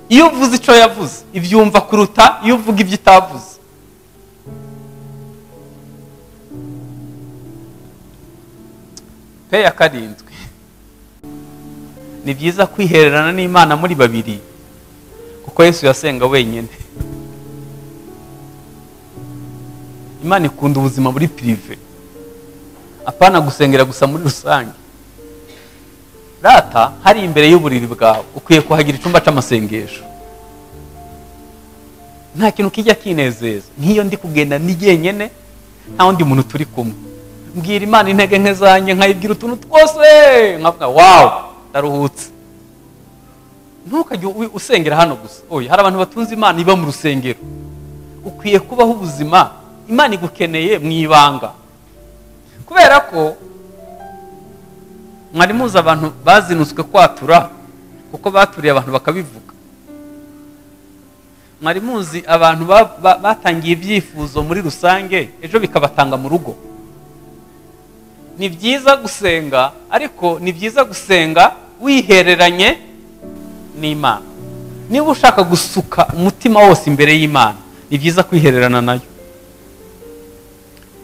Iyo uvuze icyo yavuze ibyumva kuruta iyo uvuga ibyo itavuze. Pe ya 7, ni byiza kwihererana n'Imana muri babiri, kuko Yesu yasenga wenyine. Imana ikunda ubuzima muri prive, apana gusengera gusa muri rusange. Rata hari imbere y'uburiri bwawe ukwiye kuhagira icyumba cy'amasengesho. Nta kintu kijya kinezeza nk'iyo ndi kugenda n'igenyene nta wundi muntu turi kumwe. Mbwira Imana intege nke zanjye, nkayibwira utuntu twose, nkavuga wow ndaruhutse. Ntukajye usengera hano gusa. Oya, hari abantu batunze Imana iba mu rusengero. Ukwiye kubaho ubuzima Imana igukeneye mu ibanga, kubera ko mwari muzi abantu bazinutswe kwatura kuko baturiye abantu bakabivuga. Mwari muzi abantu batangiye ibyifuzo muri rusange ejo bikabatanga mu rugo. Ni byiza gusenga, ariko ni byiza gusenga wihereranye n'Imana. Niba ushaka gusuka umutima wose imbere y'Imana, ni byiza kwihererana nayo.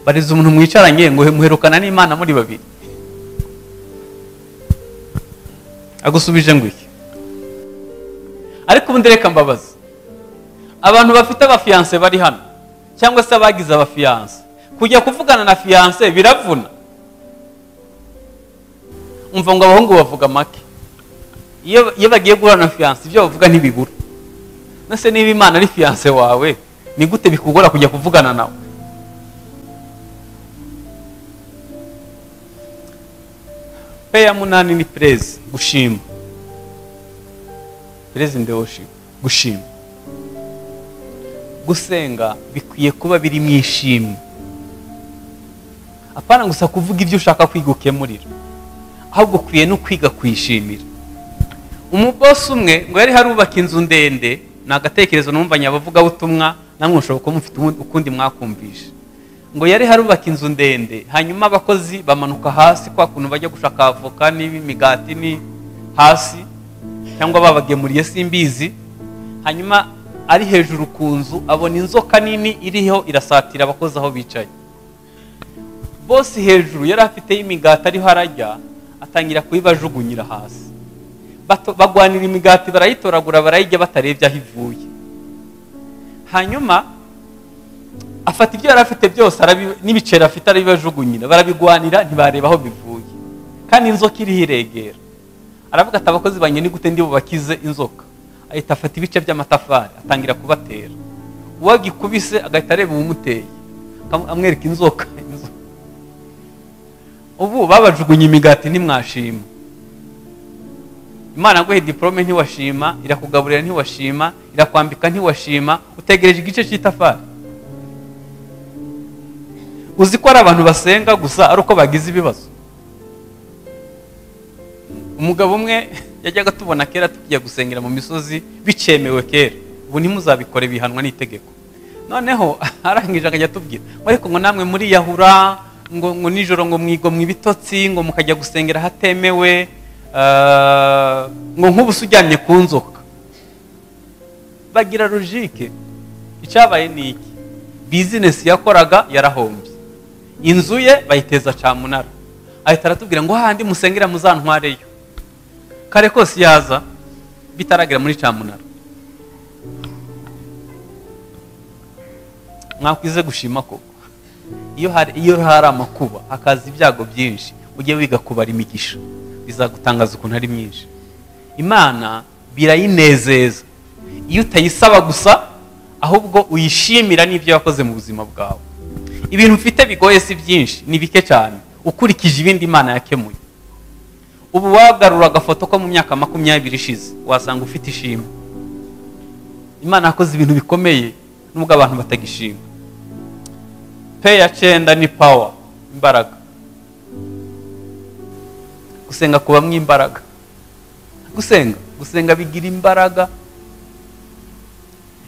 Bariza umuntu mwicaranye ngo muherukana n'Imana muri babiri, agusubije ngo iki? Ariko ubundi reka mbabaza abantu bafite abafiyanse bari hano, cyangwa se abagize abafiyanse, kujya kuvugana na fiyanse biravuna. Umva ngo abahungu bavuga make, iyo bagiye guhura na fiyanse ibyo bavuga ntibibura. Nase niba Imana ari fiyanse wawe, ni gute bikugora kujya kuvugana nawe? Peya munani ni praise, gushima. Praise and worship, gushima. Gusenga bikwiye kuba biri mu ishimwe, apana gusa kuvuga ibyo ushaka kwiga ukemurira, ahubwo ukwiye no kwiga kwishimira. Umubosi umwe ngo yari harubaka inzu ndende, ni agatekerezo numvanye abavuga butumwa, namwe ushobora kuba mufite ukundi mwakumvisha. Ngo yari harubaka inzu ndende, hanyuma abakozi bamanuka hasi kwa kuntu bajya gushaka avoka n'imigati ni hasi, cyangwa babagemuriye simbizi. Hanyuma ari hejuru ku nzu abona inzoka nini iriho irasatira abakozi aho bicaye. Bosi hejuru yari afite imigati ariho arajya, atangira kuyibajugunyira hasi. Bagwanira imigati barayitoragura barayijya batarebye aho ivuye. Hanyuma afata ibyo yari afite byose n'ibiceri afite arabibajugunyira, barabigwanira ntibareba aho bivuye, kandi inzoka iriho iregera. Aravuga ati abakozi banye ni gute ndi bubakize inzoka? Ahita afata ibice by'amatafari atangira kubatera. Uwagikubise agahita areba umuteye, amwereka inzoka. Ubu babajugunye imigati ntimwashima. Imana guhe diplome ntiwashima, irakugaburira ntiwashima, irakwambika ntiwashima, utegereje igice cy'itafari. Uzi ko ari abantu basenga gusa ari uko bagize ibibazo. Umugabo umwe yajyaga tubona kera tugiye gusengera mu misozi bicemewe kera, ubu ntimuzabikore bihanwa n'itegeko. Noneho arangije akajya tubwira ariko ngo namwe muri yahura ngo nijoro ngo mwigo mwibitotsi ngo mukajya gusengera hatemewe, ngo nk'ubusa ujyanye ku nzoka. Bagira logique. Icyabaye ni iki? Business yakoraga yarahombye, inzu ye bayiteza cyamunara. Ahita aratubwira ngo handi musengera muzantwareyo. Kare kose yaza bitaragira muri cyamunara. Mwakwize gushima koko. Iyo hari amakuba hakaza ibyago byinshi, ujye wiga kubara imigisha, bizagutangaza ukuntu ari myinshi. Imana birayinezeza iyo utayisaba gusa, ahubwo uyishimira n'ibyo yakoze mu buzima bwawe. Ibintu ufite bigoye si byinshi, ni bike cyane ukurikije ibindi Imana yakemuye. Ubu wagarura agafoto ko mu myaka 20 ishize, wasanga ufite ishimwe. Imana yakoze ibintu bikomeye nubwo abantu batagishima. Peya 9 ni power, imbaraga. Gusenga kubamwe imbaraga. Gusenga bigira imbaraga.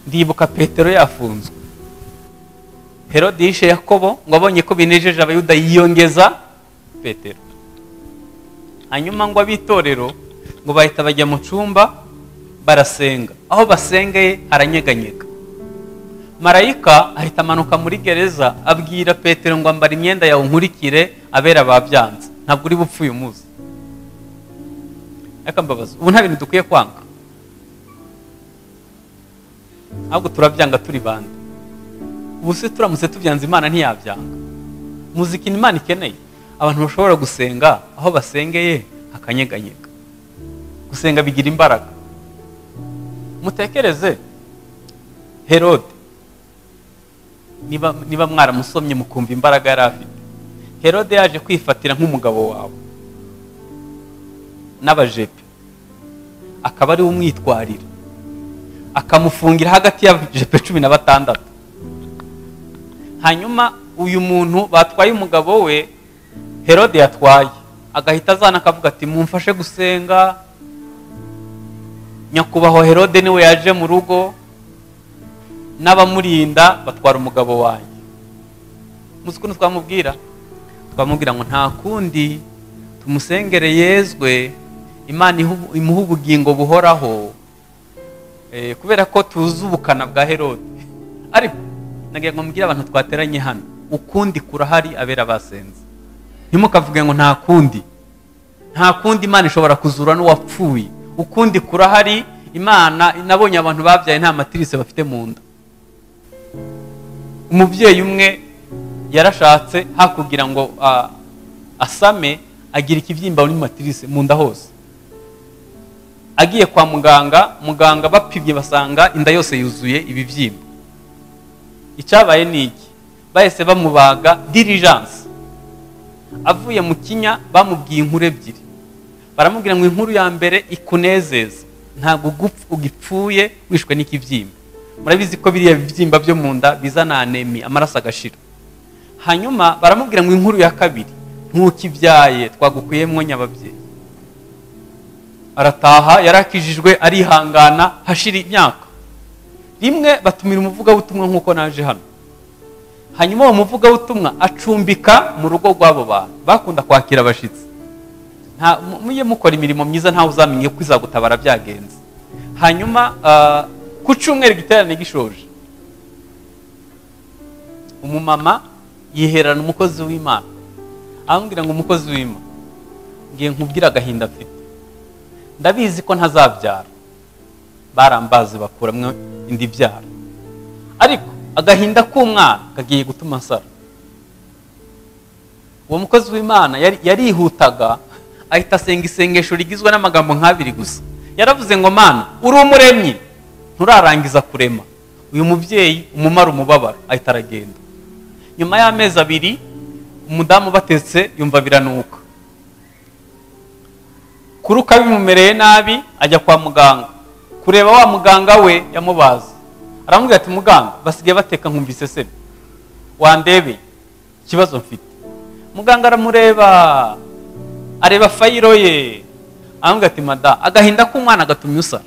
Ndibuka Petero yafunzwe. Herode yishe Yakobo ngo abonye ko binejeje abayuda yiyongeza Petero. Hanyuma ngo abitorero ngo bahita bajya mu cyumba barasenga. Aho basengeye haranyeganyega. Marayika ahita amanuka muri gereza abwira Petero ngo ambara imyenda yawe nkurikire, abera babyanze. Ntabwo uri bupfuye umuzi. Akambabaza. Ubu nta bintu dukwiye kwanga. Ahubwo turabyanga turi bande. Ubu se turamutse tubyanze Imana ntiyabyanga. Muziki Imana ikeneye abantu bashobora gusenga aho basengeye hakanyeganyega. Gusenga bigira imbaraga. Mutekereze Herode, niba mwaramusomye mukumva imbaraga yari afite. Herode yaje kwifatira nk'umugabo wawe n'abajepe, akaba ari umwitwarira, akamufungira hagati y'abajepe 16. hanyuma uyu muntu batwaye umugabo we Herode yatwaye, agahita azana akavuga ati mumfashe gusenga, nyakubahwa Herode niwe yaje mu rugo, n'abamurinda batwara umugabo wanjye. Muzi ukuntu twamubwira ngo nta kundi, tumusengere yezwe, Imana imuha ubugingo buhoraho, kubera ko tuzi ubukana bwa Herode. Ariko nagiye ngo mbwire abantu twateranye hano, ukundi kurahari abera basenze. Ntimukavuge ngo nta kundi Imana ishobora kuzura n'uwapfuye. Ukundi kurahari. Imana, nabonye abantu babyaye nta matirise bafite mu nda. Umubyeyi umwe yarashatse hakugira ngo asame, agira ikibyimba muri matirise mu nda hose. Agiye kwa muganga bapimye basanga inda yose yuzuye ibibyimba. Icyabaye niki, bahise bamubaga diligence. Avuye mu kinya bamubwiye inkuru ebyiri. Baramubwira ngo inkuru ya mbere ikunezeza, ntabwo ugipfuye wishwe n'ikibyimba. Murabizi ko biriya bibyimba byo mu nda bizana anemi, amaraso agashira. Hanyuma baramubwira ngo inkuru ya kabiri, ntukibyaye, twagukuyemwo nyababyeyi. Arataha, yarakijijwe, arihangana, hashira imyaka. Rimwe batumira umuvugabutumwa nk'uko naje hano. Hanyuma uwo muvugabutumwa acumbika mu rugo rw'abo bantu bakunda kwakira abashitsi. Mujye mukora imirimo myiza, ntawe uzamenye ko izagutabara byagenze. Hanyuma ku cyumweru giterane gishoje, umumama yiherana umukozi w'Imana, amubwira ngo umukozi w'Imana, ngiye nkubwira agahinda afite, ndabizi ko ntazabyara, barambaze bakuramwe indi byara, ariko agahinda k'umwana kagiye gutuma nsara. Uwo mukozi w'Imana yarihutaga, ahita asenga isengesho rigizwe n'amagambo nk'abiri gusa. Yaravuze ngo Mana, uri umuremyi, nturarangiza kurema. Uyu mubyeyi umumara umubabaro, ahita aragenda. Nyuma y'amezi 2, umudamu batetse yumva biranuka. Kuruka bimumereye nabi, ajya kwa muganga kureba wa muganga we yamubaza. Aramubwira ati muganga, basigaye bateka nkumvise se, wandebe ikibazo mfite. Muganga aramureba, areba fayiro ye, aramubwira ati mada, agahinda k'umwana gatumye usara,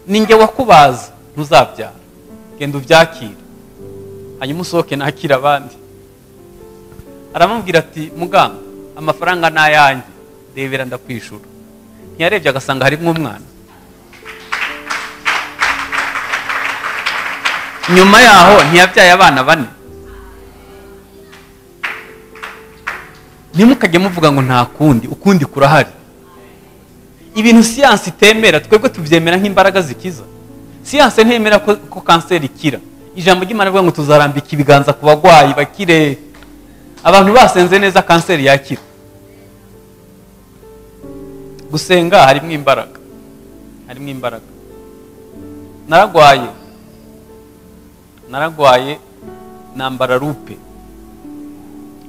ninjye wakubaza, ntuzabyara, genda ubyakira, hanyuma usohoke nakira abandi. Aramubwira ati muganga, amafaranga ni ayanjye, rebera ndakwishura. Ntiyarebye agasanga harimo umwana. Nyuma yaho ntiyabyaye abana 4. Ntimukajye muvuga ngo nta kundi, ukundi kurahari. Ibintu siyansi itemera, twebwe tubyemera nk'imbaraga zikiza. Siyansi ntemera ko kanseri ikira. Ijambo ry'Imana rivuga ngo tuzarambika ibiganza ku bagwayi bakire. Abantu basenze neza kanseri yakira. Gusenga harimo imbaraga. Naragwaye nambara rupe,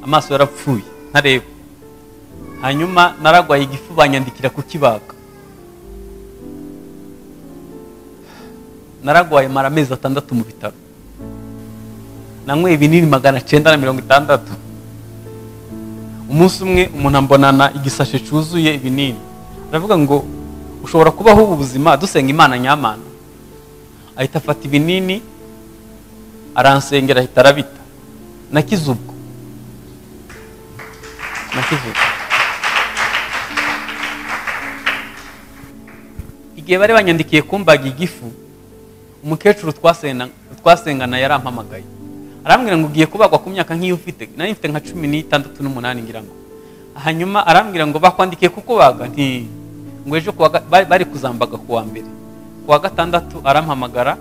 amaso yarapfuye ntareba. Hanyuma naragwaye igifu, banyandikira kukibaga. Naragwaye mara amezi 6 mu bitaro. Nanyweye ibinini 960. Umunsi umwe umuntu ambonana igisashe cyuzuye ibinini. Aravuga ngo ushobora kubaho ubu buzima dusenga Imana nyamana. Ahita afata ibinini aransengera, ahita arabita. Nakize ubwo. Igihe bari banyandikiye kumbaga igifu, umukecuru twasengana yarampamagaye. Arambwira ngo ugiye kubagwa ku myaka nk'iyo ufite. Nari mfite nka 16 n'umunani ngira ngo. Hanyuma arambwira ngo bakwandikiye kukubaga, nti ngo ejo bari kuzambaga ku wa mbere. Ku wa gatandatu arampamagara,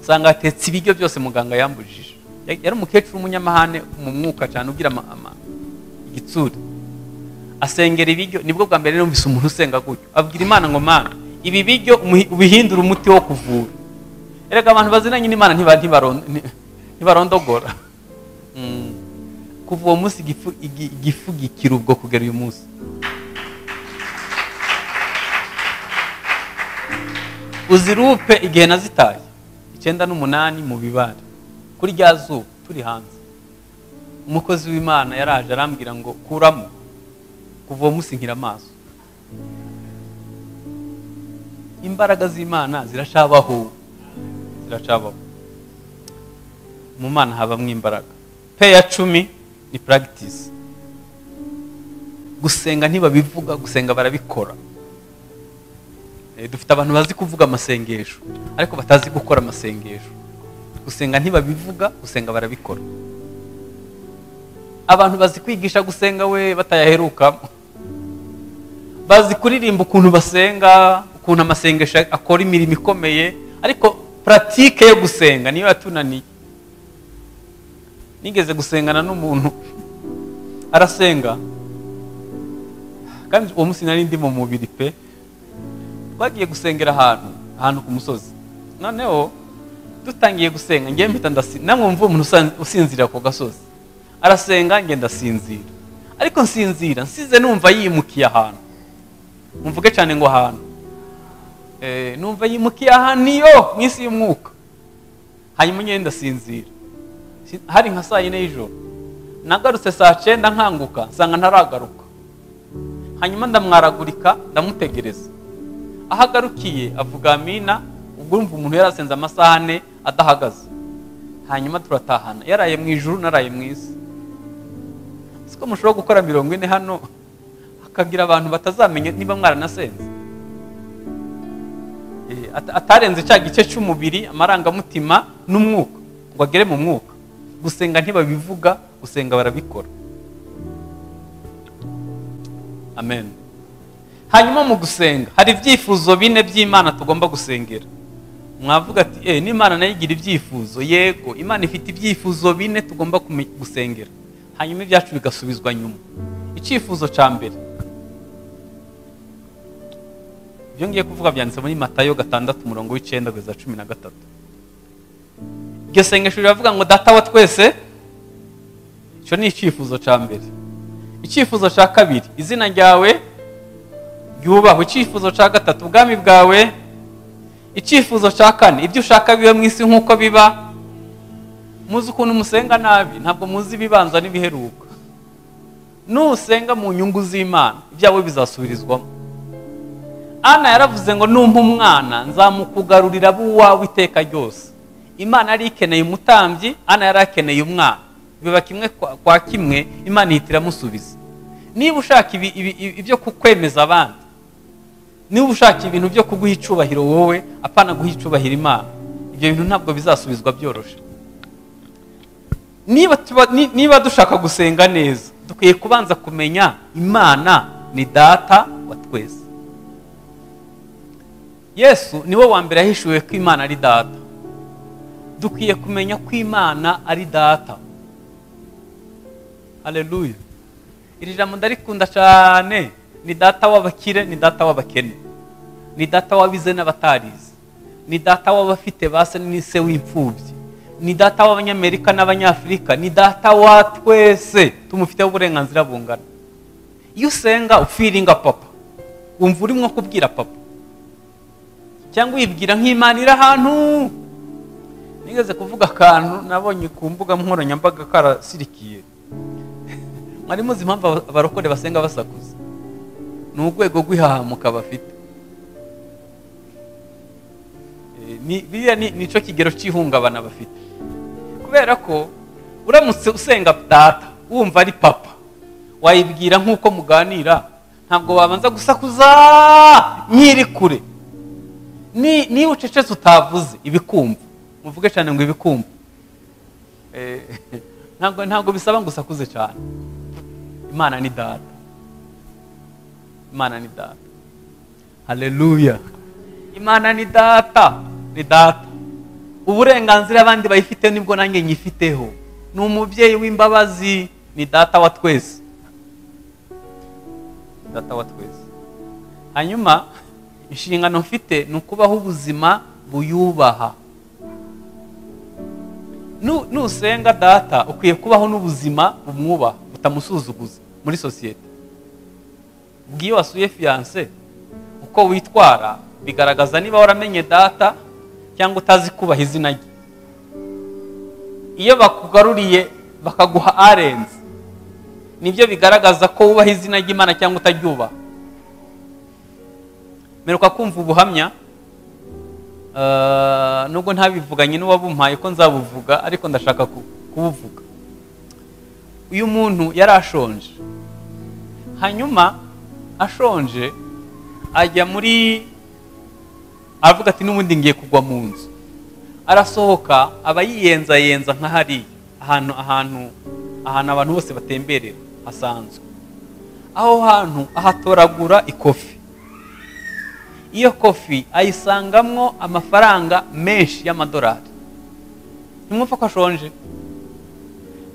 sanga atetse ibiryo byose muganga yambujije. Yari umukecuru umunyamahane mu mwuka cyane, ugira igitsuri. Asengera ibiryo, nibwo bwa mbere numvise umuntu usenga gutyo. Abwira Imana ngo Mana, ibi biryo ubihindura umuti wo kuvura. Erega abantu bazinanye n'Imana ntibarondogora. Kuva uwo munsi igifu gikira ubwo kugera uyu munsi. Uzirupe igihe nazitaye 9 n'umunani mu bibare kuri rya zuba, turi hanze, umukozi w'Imana yaraje arambwira ngo kuramo, kuva uwo munsi nkira amaso. Imbaraga z'Imana ziracabaho, mu Mana habamwe imbaraga. Pe ya 10 ni practice. Gusenga ntibabivuga, gusenga barabikora. Dufite abantu bazi kuvuga amasengesho ariko batazi gukora amasengesho. Gusenga ntibabivuga, gusenga barabikora. Abantu bazi kwigisha gusenga we batayaheruka, bazi kuririmba ukuntu basenga, ukuntu amasengesho akora imirimo ikomeye, ariko pratique yo gusenga niyo yatunaniye. Nigeze gusengana n'umuntu arasenga kandi uwo munsi nari ndi mu mubiri pe, bagiye gusengera ahantu ku musozi. Noneho dutangiye gusenga ngiye mpita namwe mvuye umuntu usinzira ku gasozi, arasenga ngenda sinzira, ariko nsinzira nsize numva yimukiye ahantu, mvuge cyane ngo ahantu numva yimukiye ahantu iyo mwisi y'umwuka. Hanyuma ngenda sinzira, hari nka saa 4 y'ijoro, nagarutse saa 9 nkanguka nsanga ntaragaruka. Hanyuma ndamwaragurika ndamutegereza, ahagarukiye avuga amina, ubwo umva umuntu yarasenze amasaha 4 adahagaze. Hanyuma turatahana, yaraye mu ijuru naraye mu isi. Siko mushobora gukora 40 hano akagira abantu batazamenye niba mwaranasenze. Atarenze cya gice cy'umubiri, amarangamutima n'umwuka ngo agere mu mwuka. Gusenga ntibabivuga, gusenga barabikora. Amen. Hanyuma mu gusenga hari ibyifuzo 4 by'Imana tugomba gusengera. Mwavuga ati n'Imana nayo igira ibyifuzo. Yego, Imana ifite ibyifuzo 4 tugomba gusengera, hanyuma ibyacu bigasubizwa nyuma. Icyifuzo cya mbere, ibyo ngiye kuvuga byanditse muri Matayo 6:9-13. Iryo sengesho riravuga ngo data wa twese. Icyo ni icyifuzo cya mbere. Icyifuzo cya kabiri, izina ryawe ryubahwe. Icyifuzo cya gatatu, ubwami bwawe. Icyifuzo cya kane, ibyo ushaka bibe mu isi nk'uko biba. Muzi ukuntu musenga nabi, ntabwo muzi ibibanza n'ibiheruka. Nusenga mu nyungu z'Imana, ibyawe bizasubirizwamo. Ana yaravuze ngo numpa umwana nzamukugarurira buwawe iteka ryose. Imana yari ikeneye umutambyi, Ana yari akeneye umwana. Biba kimwe kwa kimwe, Imana ihitira musubiza. Niba ushaka ibyo kukwemeza abandi, niba ushaka ibintu byo kuguha icubahiro wowe apana guha icubahiro Imana, ibyo bintu ntabwo bizasubizwa byoroshe. Niba dushaka gusenga neza, dukwiye kubanza kumenya Imana ni data wa twese. Yesu niwe wa mbere yahishuwe ko Imana ari data. Dukwiye kumenya ko Imana ari data. Haleluya. Iri jambo ndarikunda cyane. Ni data w'abakire, ni data w'abakene, ni data w'abize n'abatarize, ni data w'abafite base n'ise w'imfubyi, ni data w'Abanyamerika n'Abanyafrika, ni data wa twese, tumufiteho uburenganzira bungana. Iyo usenga ufiringa papa, wumva urimo kubwira papa, cyangwa uyibwira nk'Imana iri ahantu. Nigeze kuvuga akantu nabonye ku mbuga nkoranyambaga karasirikiye. Mwari muzi impamvu abarokore basenga basakuza? Ni urwego rw'ihahamuka bafite. Nico kigero cy'ihungabana bafite. Kubera ko uramutse usenga data wumva ari papa, wayibwira nk'uko muganira, ntabwo wabanza gusakuza nyiri kure. Ni ucecetse utavuze ibikumva, muvuge cyane ngo ibikumva. Ntabwo bisaba ngo usakuze cyane. Imana ni data. Imana ni data. Haleluya. Imana ni data. Ni data. Uburenganzira abandi bayifite nibwo nanjye nyifiteho. Ni umubyeyi w'imbabazi, ni data wa twese. Data wa twese. Hanyuma inshingano mfite ni ukubaho ubuzima buyubaha. Nusenga data ukwiye kubaho n'ubuzima bumwubaha, butamusuzuguza muri societe. Bwiyo wasuye fiancé, uko witwara bigaragaza niba waramenye data cyangwa utazi kubaha izina rye. iyo bakugaruriye bakaguha arenze, nibyo bigaragaza ko wubaha izina ry'Imana cyangwa utaryubaha. Meruka kumva ubuhamya, nubwo ntabivuganye n'uwabumpaye ko nzabuvuga, ariko ndashaka kubuvuga. Uyu muntu yari ashonje, hanyuma ashonje ajya aravuga ati n'ubundi ngiye kugwa mu nzu. Arasohoka aba yiyenzayenza nka hariya ahantu abantu bose batemberera hasanzwe. Aho hantu ahatoragura ikofi. Iyo kofi ayisangamwo amafaranga menshi y'amadolari. Ntimwumva ko ashonje?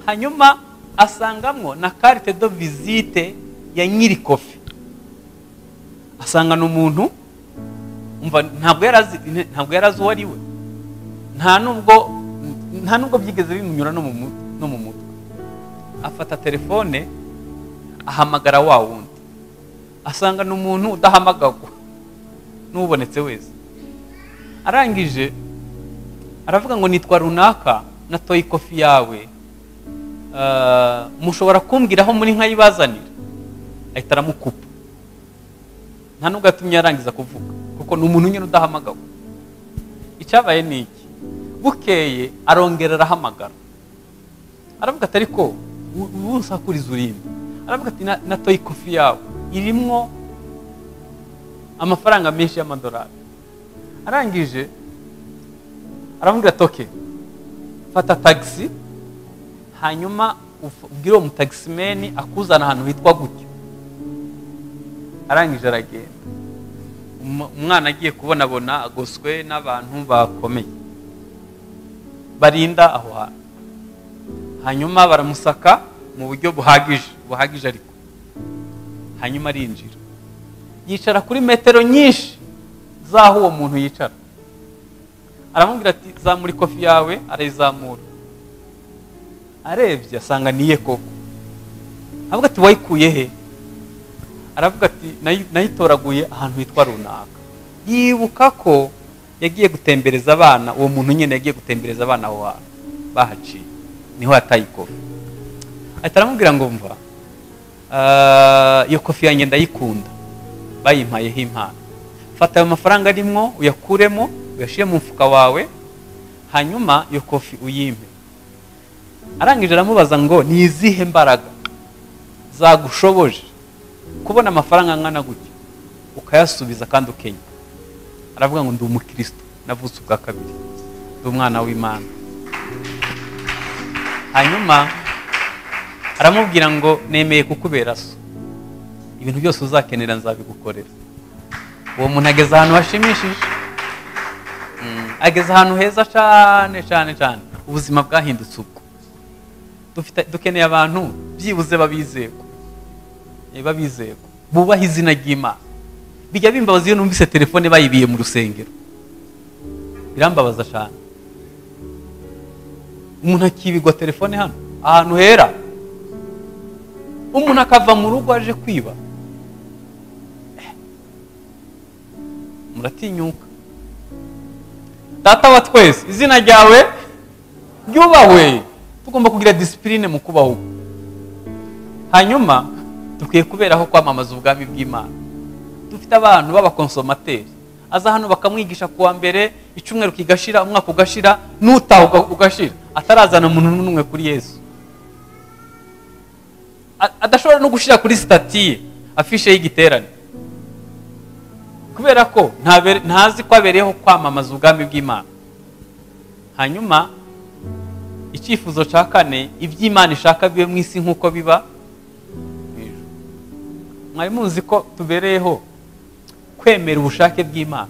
Hanyuma asangamwo na carte de visite ya nyiri kofi. Asangana umuntu ntabwo yarazi uwo ari we, nta nubwo byigeze bimunyura no mu mutwe. Afata telefone ahamagara wa wundi, asangana umuntu udahamagagwa n'ubonetse wese. Arangije aravuga ngo nitwa runaka, natoye ikofi yawe, mushobora kumbwira aho muri nkayibazanira? Ahita aramukupa, nta nubwo yatumye yarangiza kuvuga, kuko ni umuntu nyine udahamagagwa. Icyabaye ni iki? Bukeye arongera arahamagara, aravuga ati ariko unsakuriza urinde. Aravuga ati natoye ikofi yawe, irimwo amafaranga menshi y'amadolari. Arangije aramubwira ati okay, fata taxi, hanyuma ubwire uwo mutaximeni akuzana ahantu hitwa gutyo. Arangije aragenda. Umwana agiye kubonabona agoswe n'abantu bakomeye barinda aho hantu. Hanyuma baramusaka mu buryo buhagije ariko. Hanyuma arinjira, yicara kuri metero nyinshi zaho uwo muntu yicara. Aramubwira ati zamura ikofi yawe. Arayizamura, arebye asanga niye koko. Aravuga ati wayikuye he? Aravuga ati nayitoraguye ahantu hitwa runaka. Yibuka ko yagiye gutembereza abana, uwo muntu nyine yagiye gutembereza abana aho hantu bahaciye, niho yataye ikofi. Ahita aramubwira ngo mva, iyo kofi yanjye ndayikunda, bayimpayeho impano. Fata ayo mafaranga arimwo uyakuremo, uyashyire mu mufuka wawe, hanyuma iyo kofi uyimpe. Arangije aramubaza ngo ni izihe mbaraga zagushoboje kubona amafaranga angana gutya ukayasubiza kandi ukenya? Aravuga ngo ndi umukristo, navutse ubwa kabiri, ndi umwana w'Imana. Hanyuma aramubwira ngo nemeye kukubera so, ibintu byose uzakenera nzabigukorera. Uwo muntu ageze ahantu hashimishije, ageze ahantu heza cyane cyane cyane. Ubuzima bwahindutse ubwo. Dukeneye abantu byibuze babizego, bubaha izina ry'Imana. Bijya bimbabaza iyo numvise telefone bayibiye mu rusengero, birambabaza cyane. Umuntu akibigwa telefone hano ahantu hera, umuntu akava mu rugo aje kwiba. Muratinyuka. Data wa twese, izina ryawe ryubahwe. Tugomba kugira discipline mu kubaho. Hanyuma dukwiye kuberaho kwamamaza ubwami bw'Imana. Dufite abantu b'abakonsomateri, aza hano bakamwigisha kuwa mbere, icyumweru kigashira, umwaka ugashira, nutaha ugashira, atarazana umuntu n'umwe kuri Yesu. Adashobora no gushira kuri statiye afishe y'igiterane, kubera ko ntazi ko abereyeho kwamamaza ubwami bw'Imana. Hanyuma icyifuzo cya kane, iby'Imana ishaka bibe mu isi nk'uko biba. Mwari muzi ko tubereyeho kwemera ubushake bw'Imana.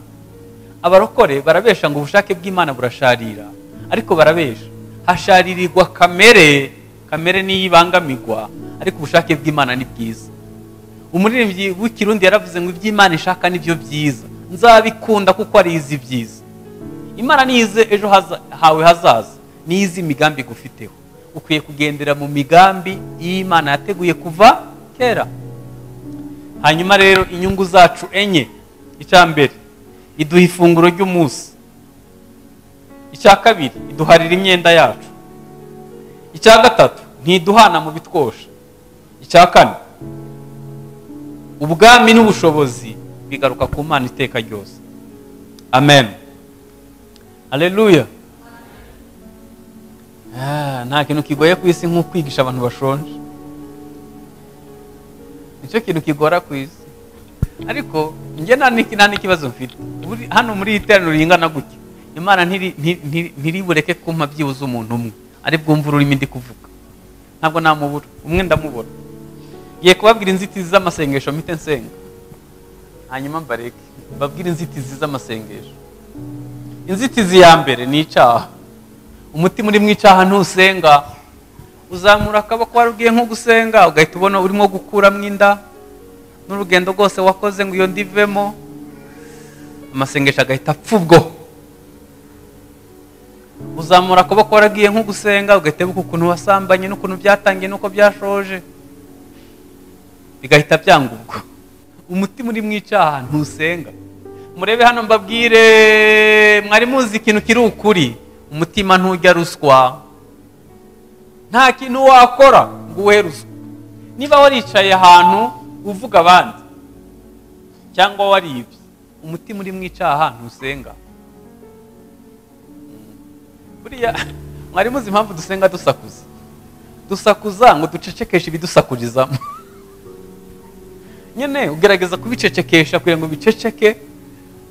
Abarokore barabesha ngo ubushake bw'Imana burasharira, ariko barabesha. Hasharirirwa kamere niyo ibangamirwa, ariko ubushake bw'Imana ni bwiza. Umuririmbyi w'ikirundi yaravuze ngo iby'Imana ishaka nibyo byiza, nzabikunda kuko ari izi byiza. Imana nize ejo hawe hazaza, nizi imigambi gufiteho. Ukwiye kugendera mu migambi y'Imana yateguye kuva kera. Hanyuma rero inyungu zacu enye: icya mbere, iduha ifunguro ry'umunsi; icya kabiri, iduharira imyenda yacu; icya gatatu, ntiduhana mu bitwosha. icya kane, ubwami n'ubushobozi bigaruka ku Mana iteka ryose. Amen. Haleluya. Nta kintu kigoye ku isi nko kwigisha abantu bashonje. Nicyo kintu kigora ku isi. Ariko njye nta n'ikibazo mfite. Hano muri iteraniro ringana gutya, Imana ntiribureke kumpa byibuze umuntu umwe ari bwumva ururimi ndi kuvuga. Ntabwo namubura, umwe ndamubura. Ngiye kubabwira inzitizi z'amasengesho mpite nsenga, hanyuma mbareke mbabwire inzitizi z'amasengesho. Inzitizi ya mbere ni icyaha. Umutima uri mu icyaha ntusenga. Uzamura akaboko wari ugiye nko gusenga, ugahita ubona urimo gukuramo inda, n'urugendo rwose wakoze ngo iyo ndivemo, amasengesho agahita apfa ubwo. Uzamura akaboko waragiye nko gusenga, ugahita wibuka ukuntu wasambanye n'ukuntu byatangiye n'uko byashoje, bigahita byanga ubwo. Umutima uri mu icyaha ntusenga. Murebe hano mbabwire, mwari muzi ikintu kiri ukuri, umutima ntujya ruswa. Nta kintu wakora ngo uhe ruswa. Niba waricaye ahantu uvuga abandi cyangwa waribye, umutima uri mu icyaha ntusenga. Buriya mwari muzi impamvu dusenga dusakuza? Dusakuza ngo ducecekeshe ibidusakurizamo. Nyine ugerageza kubicecekesha kugira ngo biceceke,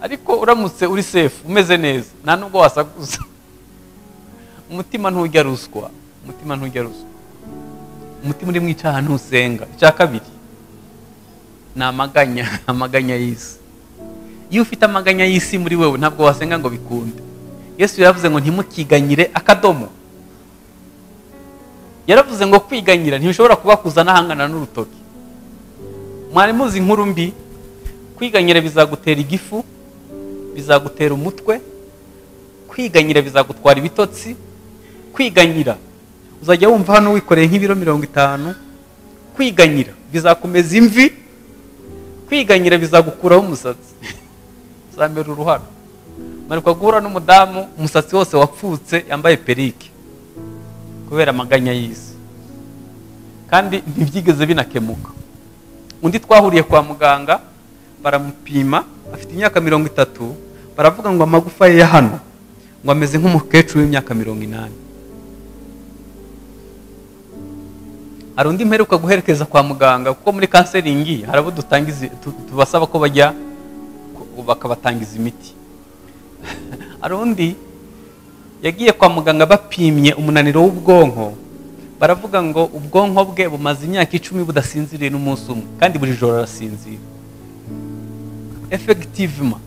ariko uramutse uri safe umeze neza nta nubwo wasakuza. Umutima ntujya ruswa. Umutima ntujya ruswa. Umutima uri mu icyaha ntusenga. Icya kabiri ni amaganya y'isi. Iyo ufite amaganya y'isi muri wewe ntabwo wasenga ngo bikunde. Yesu yaravuze ngo ntimukiganyire akadomo. Yaravuze ngo kwiganyira ntibishobora kubakuza n'ahangana n'urutoki. Mwari muzi inkuru mbi, kwiganyira bizagutera igifu, bizagutera umutwe, kwiganyira bizagutwara ibitotsi, kwiganyira uzajya wumva hano wikoreye nk'ibiro 50, kwiganyira bizakomeza imvi, kwiganyira bizagukuraho umusatsi, uzamera uruhara. Maruka guhura n'umudamu umusatsi wose wapfutse yambaye perike kubera amaganya y'isi, kandi ntibyigeze binakemuka. Undi twahuriye kwa muganga, baramupima, afite imyaka 30, baravuga ngo amagufa ye ya hano ngo ameze nk'umukecuru w'imyaka 80. Hari undi mperuka guherekeza kwa muganga, kuko muri kanseringi hari abo tubasaba ko bajya bakabatangiza imiti. Hari undi yagiye kwa muganga bapimye umunaniro w'ubwonko, baravuga ngo ubwonko bwe bumaze imyaka 10 budasinziriye n'umunsi umwe, kandi buri joro arasinzira. Effectivement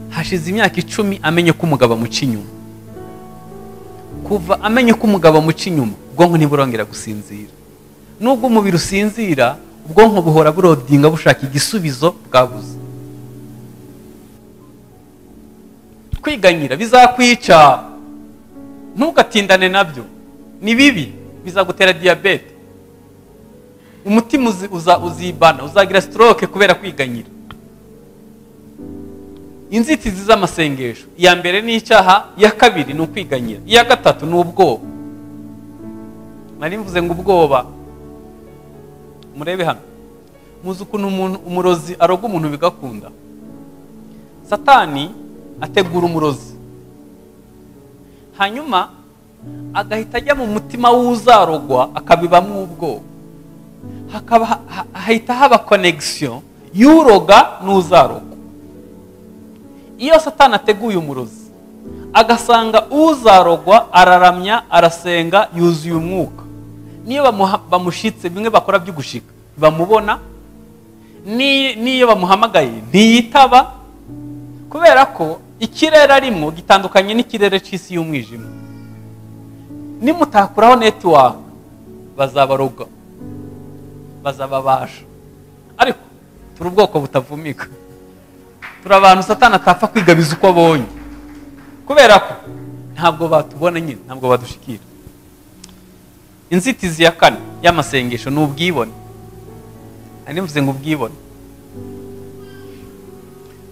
hashize imyaka 10 amenye ko umugabo amuca inyuma. Kuva amenye ko umugabo amuca inyuma, ubwonko ntiburongera gusinzira. Nubwo umubiri usinzira, ubwonko buhora burodinga bushaka igisubizo bwabuze. Kwiganyira bizakwica, ntugatindane nabyo, ni bibi, bizagutera diabete. Umutima uzibana, uzagira stroke kubera kwiganyira. Inzitizi z'amasengesho, iya mbere ni icyaha, iya kabiri ni ukwiganyira, iya gatatu ni ubwoba. Nari mvuze ngo ubwoba, murebe hano, muzi ukuntu umurozi aroga umuntu bigakunda. Satani ategura umurozi, hanyuma agahita ajya mu mutima w'uzarogwa akabibamo ubwoba. Hahita haba connection y'uroga n'uzarogwa. Iyo Satani ateguye umurozi, agasanga uzarogwa araramya, arasenga, yuzuye umwuka, niyo bamushitse bimwe bakora by'ugushika bamubona, niyo bamuhamagaye ntiyitaba, kubera ko ikirere arimo gitandukanye n'ikirere cy'isi y'umwijima. Nimutakuraho network bazabaroga, bazababasha. Ariko turi ubwoko butavumika, turi abantu Satani atapfa kwigabiza uko abonye, kubera ko ntabwo batubona nyine, ntabwo badushikira. Inzitizi ya kane y'amasengesho ni ubwibone. Ari mvuze ngo ubwibone,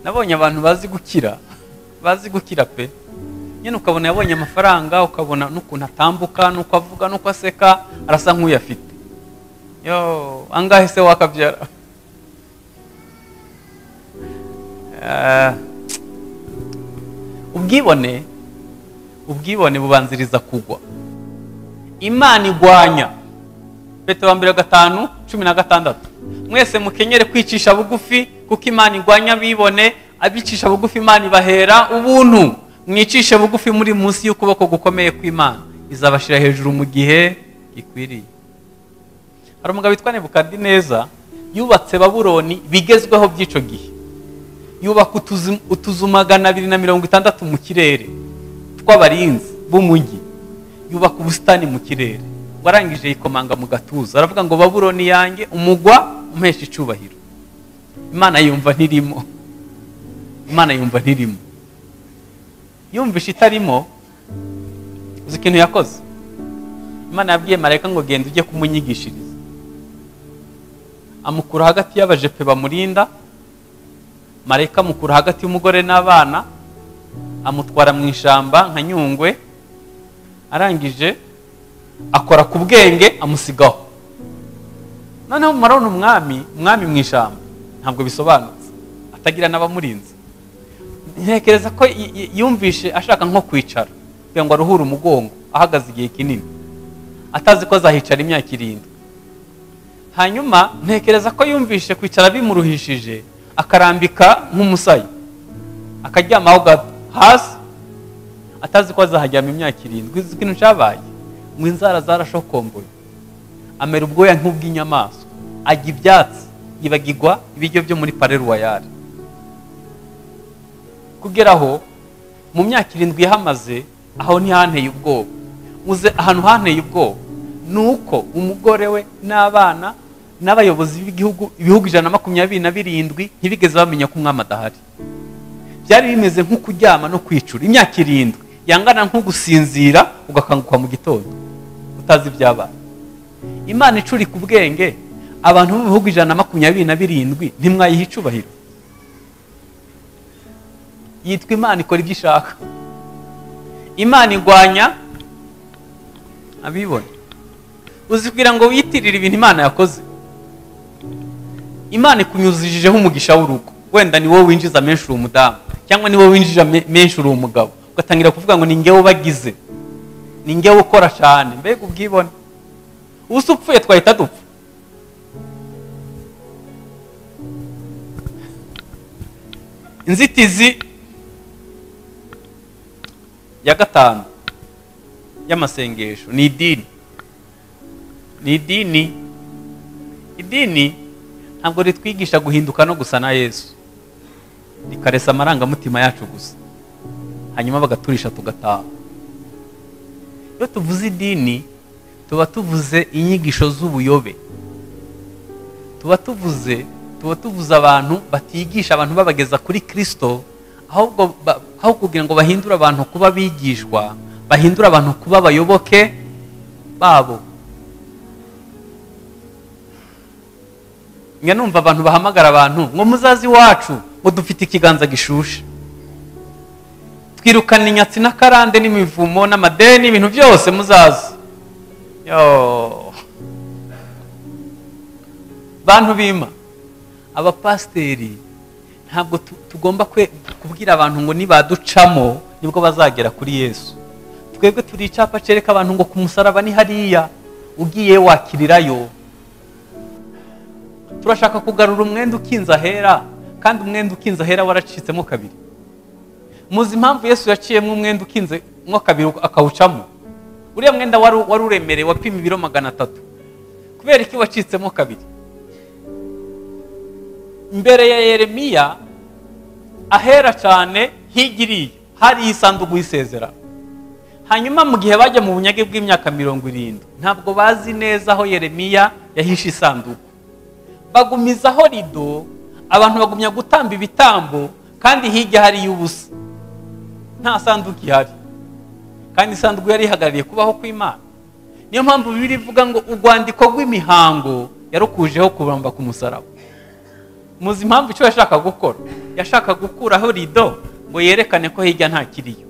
nabonye abantu bazi gukira pe, nyine ukabona yabonye amafaranga, ukabona n'ukuntu atambuka, n'uko avuga, n'uko aseka, arasa nk'uyafite. Yo, angahe se wakabyara? ubwibone bubanziriza kugwa. Imana igwanya, Petero 5:16, mwese mukenyere kwicisha bugufi kuko Imana igwanya abibone, abicisha bugufi Imana ibahera ubuntu. Mwicishe bugufi muri munsi y'ukuboko gukomeye kw'Imana, izabashira hejuru mu gihe gikwiriye. Hari umugabo witwa Nebukadineza yubatse Babuloni bigezweho by'ico gihe. Yubaka utuzu 260 mu kirere tw'abarinzi b'umujyi. Yubaka ubusitani mu kirere. Warangije yikomanga mu gatuza, aravuga ngo Babuloni yanjye umugwa umpesha icubahiro. Imana yumva ntirimo. Yumvisha itarimo, uzi ikintu yakoze? Imana yabwiye marayika ngo genda ujye kumunyigishiriza. Amukura hagati y'abajepe bamurinda, marayika amukura hagati y'umugore n'abana, amutwara mu ishamba nka Nyungwe, arangije akora ku bwenge amusigaho. Noneho marabona umwami mu ishamba ntabwo bisobanutse, atagira n'abamurinze. Ntekereza ko yumvishe ashaka nko kwicara kugira ngo aruhure umugongo, ahagaze igihe kinini atazi ko azahicara imyaka 7. Hanyuma ntekereza ko yumvishe kwicara bimuruhishije, akarambika nk'umusayi, akaryamaho gato hasi, atazi ko azahajyama imyaka 7. Izi kintu cyabaye mu inzara zarashokomboye, amera ubwoya nk'ubw'inyamaswa, ajya ibyatsi, yibagirwa ibiryo byo muri Palais Royal. Kugeraho mu myaka 7 yahamaze, aho ntihanteye ubwoba. Muze ahantu hanteye ubwoba nuko umugore we n'abana n'abayobozi b'igihugu, ibihugu 127 ntibigeze bamenya ko umwami adahari. Byari bimeze nko kuryama no kwicura. Imyaka 7 yangana nko gusinzira ugakanguka mu gitondo utazi ibyabaye. Imana icuri ku bwenge, abantu mu bihugu 127 ntimwayiha icubahiro. Yitwa Imana, ikora ibyo ishaka. Imana igwanya abibone. Uzibwira ngo wiyitirire ibintu Imana yakoze. Imana ikunyuzijeho umugisha w'urugo, wenda ni wowe winjiza menshi uri umudamu, cyangwa ni wowe winjija menshi uri umugabo, ugatangira kuvuga ngo ni ngewe ubagize, ni ngewe ukora cyane. Mbega ubwibone! Ubusa upfuye twahita dupfa. Inzitizi ya 5 y'amasengesho ni idini. Idini ntabwo ritwigisha guhinduka no gusa na Yesu, rikaresa amarangamutima yacu gusa, hanyuma bagaturisha tugataha. Iyo tuvuze idini, tuba tuvuze inyigisho z'ubuyobe, tuba tuvuze abantu batigisha abantu babageza kuri Kristo, aho kugira ngo bahindure abantu kuba bigishwa, bahindura abantu kuba abayoboke babo. Njya numva abantu bahamagara abantu ngo muzazi wacu, ngo dufite ikiganza gishushe, twirukana inyatsi n'akarande n'imivumo n'amadeni, ibintu byose muzazi. Bantu bima, abapasteri ntabwo tugomba kubwira abantu ngo nibaducamo nibwo bazagera kuri Yesu. Twebwe turi icyapa cereka abantu ngo ku musaraba ni hariya, ugiye wakirirayo. Turashaka kugarura umwenda ukinza hera, kandi umwenda ukinza hera waracitsemo 2. Muzi impamvu Yesu yaciyemo umwenda ukinze mo 2 akawucamo? Uriya mwenda wari uremereye, wapima ibiro 300. Kubera iki wacitsemo 2? Imbere ya Yeremiya ahera cyane higiriye hari isanduku y'isezerano. Hanyuma mu gihe bajya mu bunyage bw'imyaka 70, ntabwo bazi neza aho Yeremiya yahishe isanduku. Bagumizaho rido, abantu bagumya gutamba ibitambo, kandi hirya hari y'ubusa, nta sanduku ihari, kandi isanduku yari ihagarariye kubaho kw'Imana. Niyo mpamvu Bibiliya ivuga ngo urwandiko rw'imihango yarukujeho kubamba ku musaraba. Muzi impamvu icyo yashaka gukora? Yashaka gukuraho rido ngo yerekane ko hirya nta kiriyo.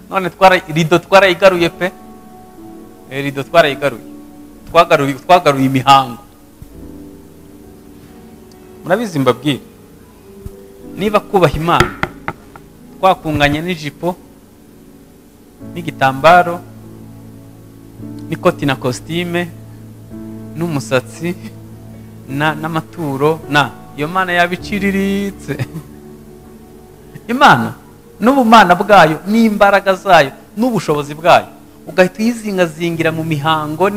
none rido twarayigaruye pe, rido twarayigaruye, twagaruye imihango. Murabizi mbabwira, niba kubaha Imana twakunganya n'ijipo n'igitambaro n'ikoti na kositime n'umusatsi n'amaturo, iyo Mana yabiciriritse. Imana n'ubumana bwayo n'imbaraga zayo n'ubushobozi bwayo ugahita uyizingazingira mu mihango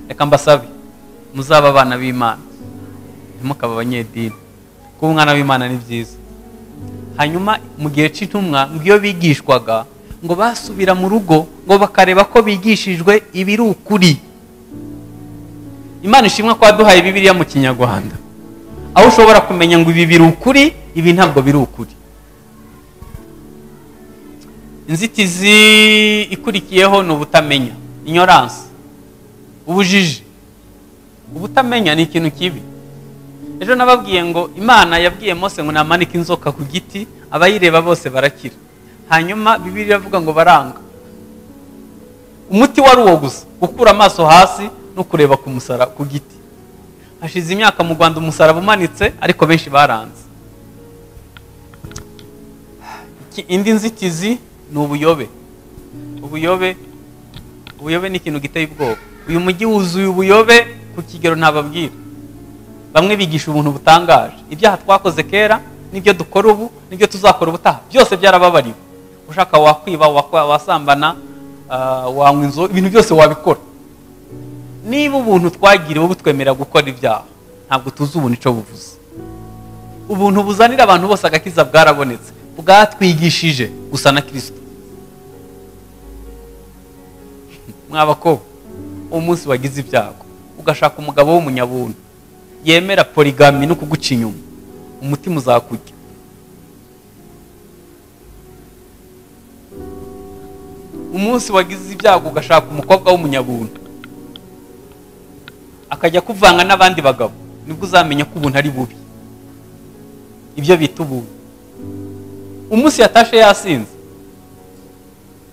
Reka mbasabe muzaba abana b'Imana, ntimukaba abanyedini, kuba umwana w'Imana ni byiza. Hanyuma mu gihe cy'intumwa ngo iyo bigishwaga ngo basubira mu rugo ngo bakareba ko bigishijwe ibiri ukuri. Imana ishimwa ko yaduhaye Bibiliya mu Kinyarwanda, aho ushobora kumenya ngo ibi biri ukuri, ibi ntabwo biri ukuri. Inzitizi ikurikiyeho ni ubutamenya, ignorance, ubujiji. Ubutamenya ni ikintu kibi. Ejo nababwiye ngo Imana yabwiye Mose ngo namanike inzoka ku giti, abayireba bose barakira. Hanyuma Bibiliya iravuga ngo baranga. Umuti wari uwo gusa, gukura amaso hasi no kureba ku musaraba ku giti. Hashize imyaka mu Rwanda umusaraba umanitse, ariko benshi baranze. Indi nzitizi ni ubuyobe. Ubuyobe ni ikintu giteye ubwoba. Uyu mujyi wuzuye ubuyobe ku kigero ntababwira. Bamwe bigisha ubuntu butangaje, ibyaha twakoze kera n'ibyo dukora ubu n'ibyo tuzakora ubutaha byose byarababariwe. Ushaka wakwiba, wasambana, wanywa inzoga, ibintu byose wabikora. Niba ubuntu twagiriwe butwemera gukora ibyaha, ntabwo tuzi ubuntu ico buvuze. Ubuntu buzanira abantu bose agakiza bwarabonetse, bwatwigishije gusa na Kristo. Mwabakobwa, umunsi wagize ibyago ugashaka umugabo w'umunyabuntu yemera polygamy no kuguca inyuma, umutima uzakujya. Umunsi wagize ibyago ugashaka umukobwa w'umunyabuntu akajya kuvanga n'abandi bagabo, nibwo uzamenya ko ubuntu ari bubi, ibyo bita ubuntu. Umunsi yatashe yasinze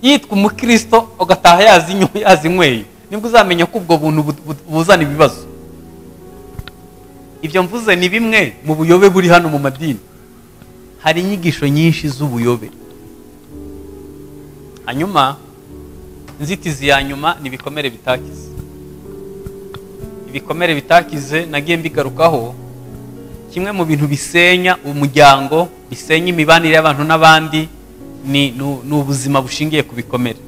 yitwa umukristo ugataha yazinyweye, nibwo uzamenya ko ubwo buntu buzana ibibazo. Ibyo mvuze ni bimwe mu buyobe buri hano mu madini. Hari inyigisho nyinshi z'ubuyobe. Hanyuma inzitizi ya nyuma ni ibikomere bitakize. Ibikomere bitakize nagiye mbigarukaho, kimwe mu bintu bisenya umuryango, bisenya imibanire y'abantu n'abandi ni ubuzima bushingiye ku bikomere.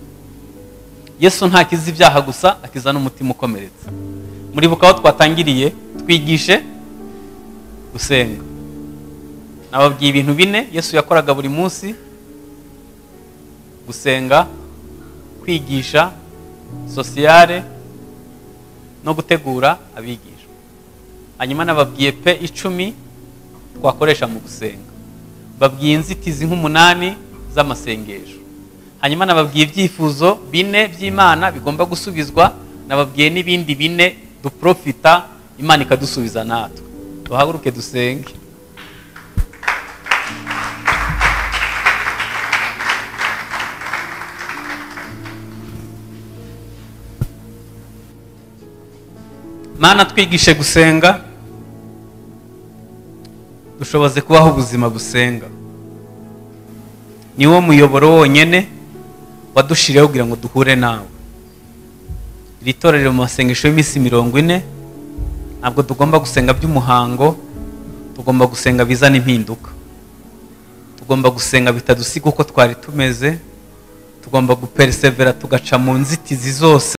Yesu ntakiza ibyaha gusa, akiza n'umutima ukomeretse. Muribuka aho twatangiriye, twigishe gusenga. Nababwiye ibintu 4 Yesu yakoraga buri munsi: gusenga, kwigisha, sociale no gutegura abigisha. Hanyuma nababwiye pe 10 twakoresha mu gusenga. Babwiye inzitizi nk'8 z'amasengesho. Hanyuma nababwiye ibyifuzo 4 by'Imana bigomba gusubizwa, nababwiye n'ibindi 4 duprofita Imana ikadusubiza natwe. Duhaguruke dusenge. Mana twigishe gusenga, dushoboze kubaho ubuzima busenga. Niwo muyoboro wonyene wadushiriyeho kugira ngo duhure nawe. Iri torero mu masengesho y'imisi 40, ntabwo tugomba gusenga by'umuhango, tugomba gusenga bizana impinduka. Tugomba gusenga bitadusiga uko twari tumeze, tugomba gupersevera tugaca mu nzitizi zose